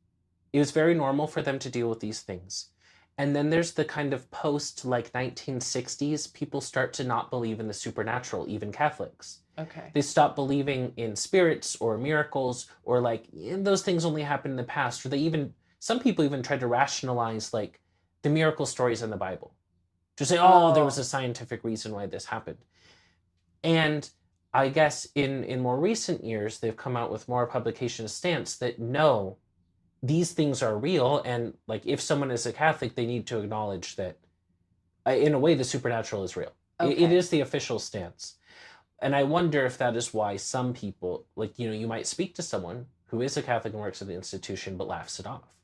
it was very normal for them to deal with these things. And then there's the kind of post like 1960s, people start to not believe in the supernatural, even Catholics. Okay. They stop believing in spirits or miracles, or like those things only happened in the past, or some people even tried to rationalize like the miracle stories in the Bible. To say, oh, there was Oh, a scientific reason why this happened. And I guess in more recent years, they've come out with more publication stance that no, these things are real, and like if someone is a Catholic, they need to acknowledge that, in a way, the supernatural is real. It okay. is the official stance, and I wonder if that is why some people, like you might speak to someone who is a Catholic and works at the institution, but laughs it off.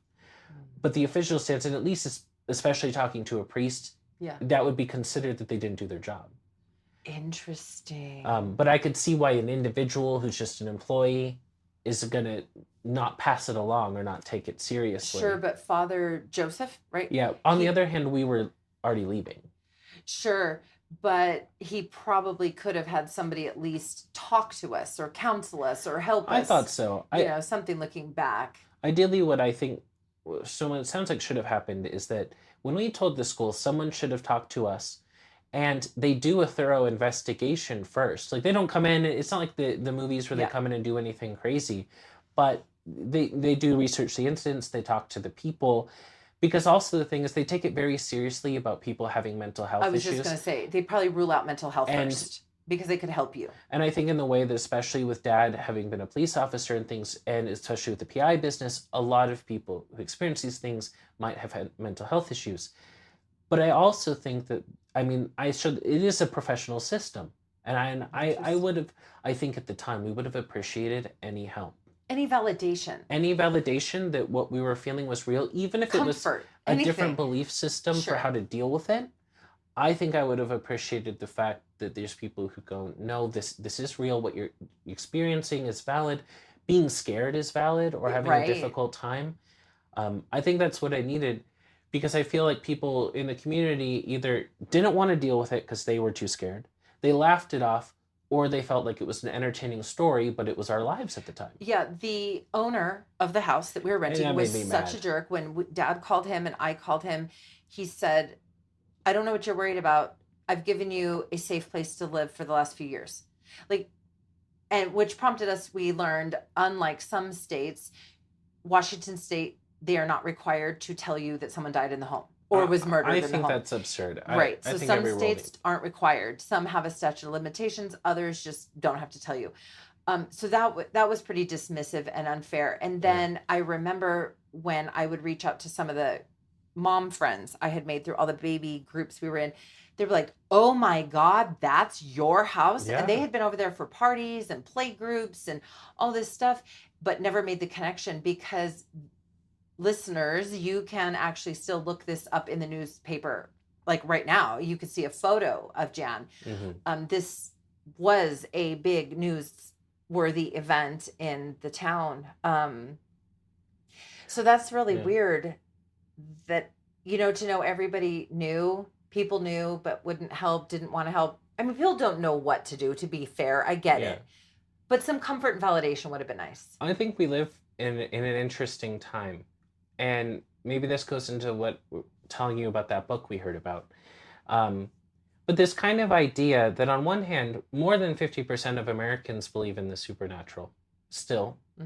Mm. But the official stance, and at least especially talking to a priest, Yeah. that would be considered that they didn't do their job. Interesting. But I could see why an individual who's just an employee is gonna not pass it along or not take it seriously. Sure, but Father Joseph, right? Yeah. On the He other hand, we were already leaving. Sure, but he probably could have had somebody at least talk to us or counsel us or help I thought us, so. something looking back. Ideally, what I think, so what it sounds like should have happened is that when we told the school, someone should have talked to us, and they do a thorough investigation first. Like, they don't come in. It's not like the movies where they Yeah. come in and do anything crazy, but they do research the incidents. They talk to the people, because also the thing is they take it very seriously about people having mental I health was just going issues. to say, they'd probably rule out mental health And first because they could help you. And I think in the way that, especially with Dad having been a police officer and things, and especially with the PI business, a lot of people who experience these things might have had mental health issues. But I also think that, I mean, it is a professional system. And I would have, I think at the time, we would have appreciated any help. Any validation, Any validation that what we were feeling was real, even if it was comfort, a anything. different belief system for Sure. how to deal with it. I think I would have appreciated the fact that there's people who go, no, this is real. What you're experiencing is valid. Being scared is valid, or having a Right. difficult time. I think that's what I needed, because I feel like people in the community either didn't want to deal with it because they were too scared, they laughed it off, or they felt like it was an entertaining story, but it was our lives at the time. Yeah, the owner of the house that we were And renting that was made me such a mad. jerk. When Dad called him and I called him, he said, I don't know what you're worried about. I've given you a safe place to live for the last few years. Like, and which prompted us, we learned, unlike some states, Washington State, they are not required to tell you that someone died in the home or was murdered I in the think home. that's absurd. Right. I So think some every rule states aren't required. Some have a statute of limitations. Others just don't have to tell you. So that was pretty dismissive and unfair. And Yeah. then I remember when I would reach out to some of the mom friends I had made through all the baby groups we were in, they were like, "Oh my God, that's your house?" And they Yeah. had been over there for parties and play groups and all this stuff, but never made the connection because listeners, you can actually still look this up in the newspaper. Like right now, you could see a photo of Jan. Hmm. This was a big newsworthy event in the town. So that's really Yeah. weird that, to know everybody knew, people knew, but wouldn't help, didn't want to help. I mean, people don't know what to do, to be fair. I get Yeah. it. But some comfort and validation would have been nice. I think we live in an interesting time. And maybe this goes into what telling you about that book we heard about. Um, but this kind of idea that on one hand, more than 50% of Americans believe in the supernatural still. Hmm.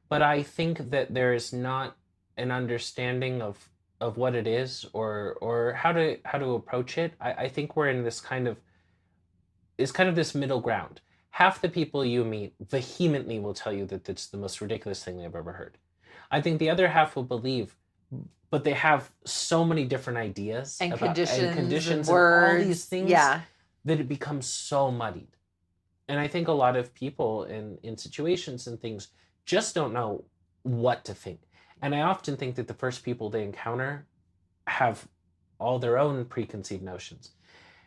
But I think that there is not an understanding of what it is or how to approach it. I think we're in this kind of this middle ground. Half the people you meet vehemently will tell you that it's the most ridiculous thing they've ever heard. I think the other half will believe, but they have so many different ideas And about and conditions and conditions and all these words. things Yeah. that it becomes so muddied. And I think a lot of people in situations and things just don't know what to think. And I often think that the first people they encounter have all their own preconceived notions.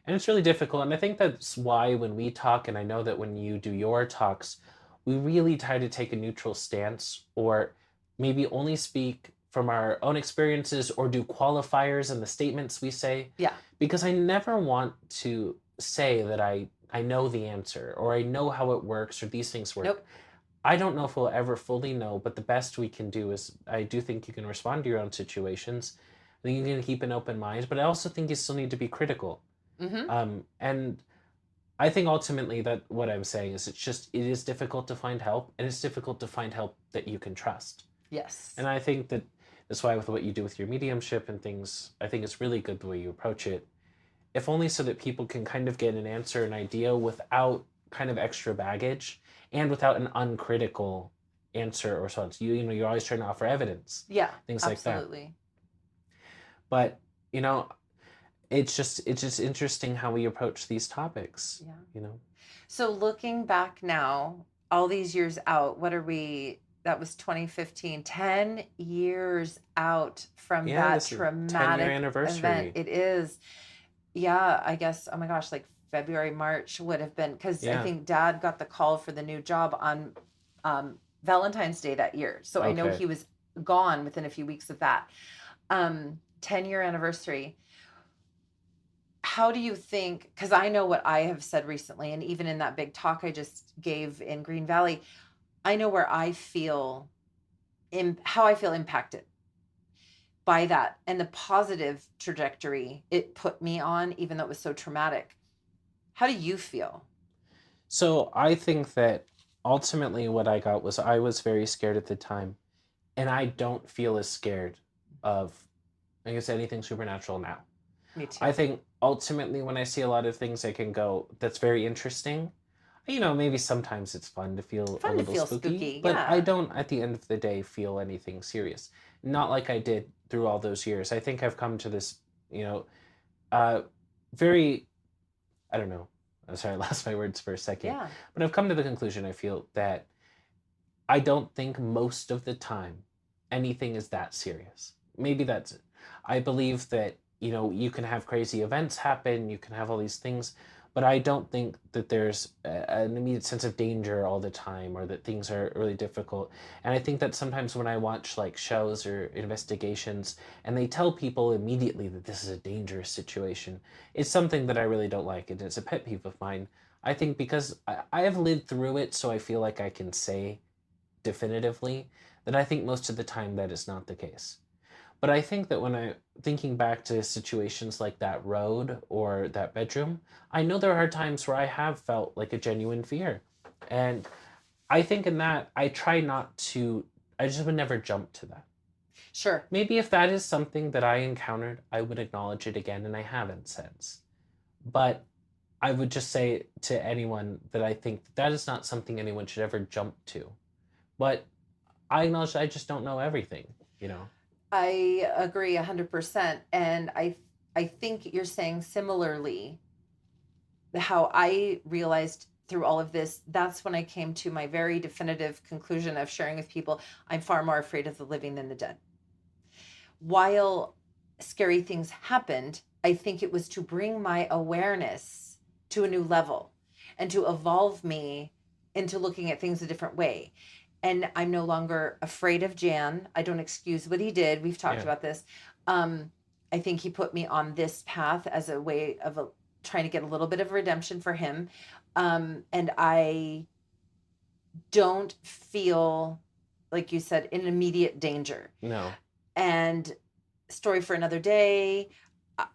And it's really difficult. And I think that's why when we talk, and I know that when you do your talks, we really try to take a neutral stance or maybe only speak from our own experiences or do qualifiers in the statements we say. Yeah. Because I never want to say that I know the answer or I know how it works or these things work. Nope. I don't know if we'll ever fully know, but the best we can do is I do think you can respond to your own situations. I think you can keep an open mind, but I also think you still need to be critical. Hmm. And I think ultimately that what I'm saying is it is difficult to find help and it's difficult to find help that you can trust. Yes. And I think that's why with what you do with your mediumship and things, I think it's really good the way you approach it. If only so that people can kind of get an answer, an idea without kind of extra baggage and without an uncritical answer or response. You're always trying to offer evidence, Yeah. things like that. Absolutely. But, it's just interesting how we approach these topics, Yeah. So looking back now, all these years out, that was 2015, 10 years out from Yeah, that this is 10-year traumatic anniversary. event. It is. Yeah, I guess, oh my gosh, like February, March would have been, because I Yeah. think Dad got the call for the new job on Valentine's Day that year. So I know Okay. he was gone within a few weeks of that. 10-year anniversary. How do you think, because I know what I have said recently, and even in that big talk I just gave in Green Valley, I know where I feel, how I feel impacted by that and the positive trajectory it put me on, even though it was so traumatic. How do you feel? So I think that ultimately what I got was I was very scared at the time, and I don't feel as scared of, I guess, anything supernatural now. Me too. I think ultimately when I see a lot of things, I can go, that's very interesting. Maybe sometimes it's fun to feel a Fun to little feel spooky, spooky, but I yeah. don't, at the end of the day, feel anything serious. Not like I did through all those years. I think I've come to this, uh, very, I don't know. I'm sorry, I lost my words for a second. Yeah. But I've come to the conclusion, I feel, that I don't think most of the time anything is that serious. Maybe that's it. I believe that, you can have crazy events happen, you can have all these things, but I don't think that there's an immediate sense of danger all the time or that things are really difficult. And I think that sometimes when I watch like shows or investigations and they tell people immediately that this is a dangerous situation, it's something that I really don't like. And it's a pet peeve of mine. I think because I have lived through it, so I feel like I can say definitively that I think most of the time that is not the case. But I think that when I'm thinking back to situations like that road or that bedroom, I know there are times where I have felt like a genuine fear. And I think in that, I try not to, I just would never jump to that. Sure. Maybe if that is something that I encountered, I would acknowledge it again, and I haven't since. But I would just say to anyone that I think that is not something anyone should ever jump to. But I acknowledge I just don't know everything. I agree 100%. And I think you're saying similarly how I realized through all of this, that's when I came to my very definitive conclusion of sharing with people, I'm far more afraid of the living than the dead. While scary things happened, I think it was to bring my awareness to a new level and to evolve me into looking at things a different way. And I'm no longer afraid of Jan. I don't excuse what he did. We've talked Yeah. about this. I think he put me on this path as a way of trying to get a little bit of redemption for him. And I don't feel, like you said, in immediate danger. No. And story for another day.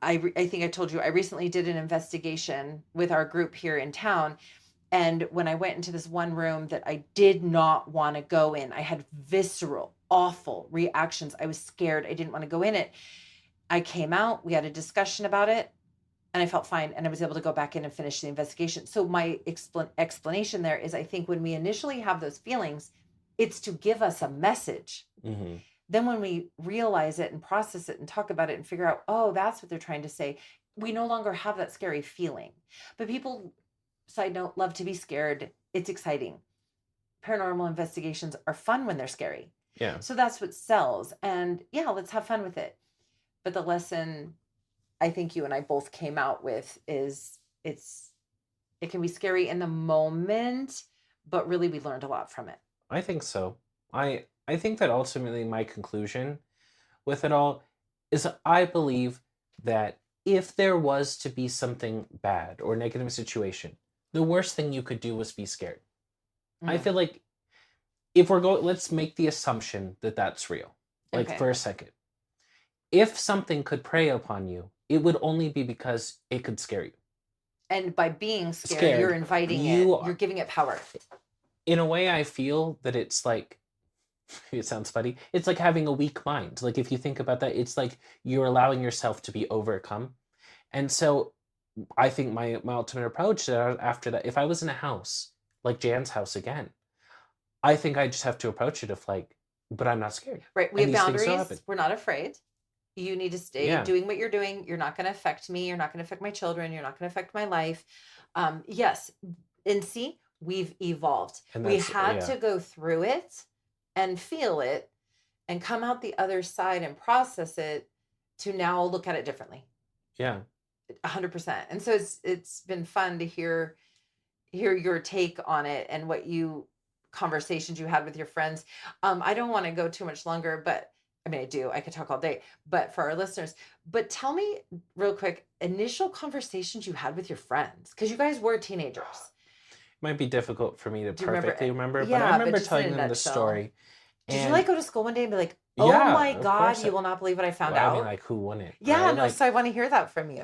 I think I told you I recently did an investigation with our group here in town. And when I went into this one room that I did not want to go in, I had visceral, awful reactions. I was scared. I didn't want to go in it. I came out, we had a discussion about it, and I felt fine. And I was able to go back in and finish the investigation. So my explanation there is I think when we initially have those feelings, it's to give us a message. Mm-hmm. Then when we realize it and process it and talk about it and figure out, oh, that's what they're trying to say, we no longer have that scary feeling. But people, side note, love to be scared. It's exciting. Paranormal investigations are fun when they're scary. Yeah. So that's what sells. And yeah, let's have fun with it. But the lesson I think you and I both came out with is it can be scary in the moment, but really we learned a lot from it. I think so. I think that ultimately my conclusion with it all is I believe that if there was to be something bad or negative situation, the worst thing you could do was be scared. I feel like if we're going, let's make the assumption that that's real. Like for a second. If something could prey upon you, it would only be because it could scare you. And by being scared, you're inviting it. You're giving it power. In a way, I feel that it's like, it sounds funny, it's like having a weak mind. Like if you think about that, it's like you're allowing yourself to be overcome. And so I think my ultimate approach after that, if I was in a house, like Jan's house again, I think I just have to approach it of like, but I'm not scared. Right. We have boundaries. We're not afraid. You need to stay doing what you're doing. You're not going to affect me. You're not going to affect my children. You're not going to affect my life. Yes. And see, we've evolved. We had to go through it and feel it and come out the other side and process it to now look at it differently. Yeah. 100%. And so it's been fun to hear your take on it and conversations you had with your friends. I don't want to go too much longer, but I mean, I could talk all day, but for our listeners, but tell me real quick, initial conversations you had with your friends, because you guys were teenagers. It might be difficult for me to perfectly remember, yeah, but I remember but telling them the story. Did you like go to school one day and be like, oh my God, you will not believe what I found out? I mean, like who wouldn't? Yeah, right? no, so I want to hear that from you.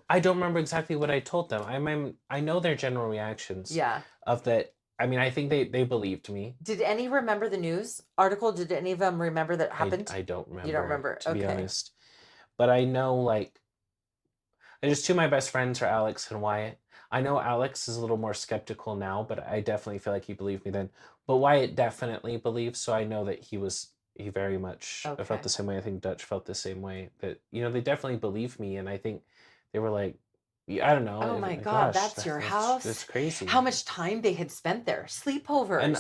I don't remember exactly what I told them. I know their general reactions. Yeah. Of that. I mean, I think they believed me. Did any remember the news article? Did any of them remember that happened? I don't remember. You don't remember? To be honest. But I know, like, there's two of my best friends are Alex and Wyatt. I know Alex is a little more skeptical now, but I definitely feel like he believed me then. But Wyatt definitely believes, so I know that he very much felt the same way. I think Dutch felt the same way. That, they definitely believed me, and I think they were like, I don't know. Oh my God, that's your house? That's crazy. How much time they had spent there. Sleepovers. And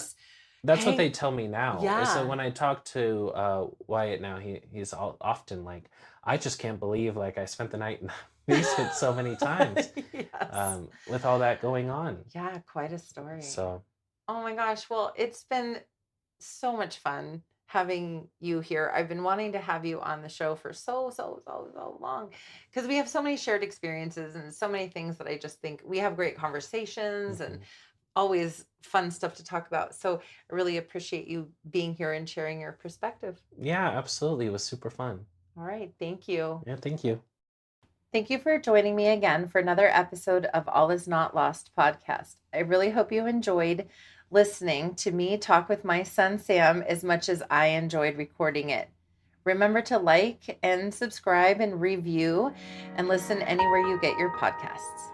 that's what they tell me now. Yeah. So when I talk to Wyatt now, he's often like, I just can't believe like I spent the night in the basement so many times. Yes. With all that going on. Yeah, quite a story. So. Oh my gosh. Well, it's been so much fun having you here. I've been wanting to have you on the show for so long because we have so many shared experiences and so many things that I just think we have great conversations and always fun stuff to talk about. So I really appreciate you being here and sharing your perspective. Yeah, absolutely. It was super fun. All right. Thank you. Yeah, thank you. Thank you for joining me again for another episode of All Is Not Lost podcast. I really hope you enjoyed listening to me talk with my son, Sam, as much as I enjoyed recording it. Remember to like and subscribe and review and listen anywhere you get your podcasts.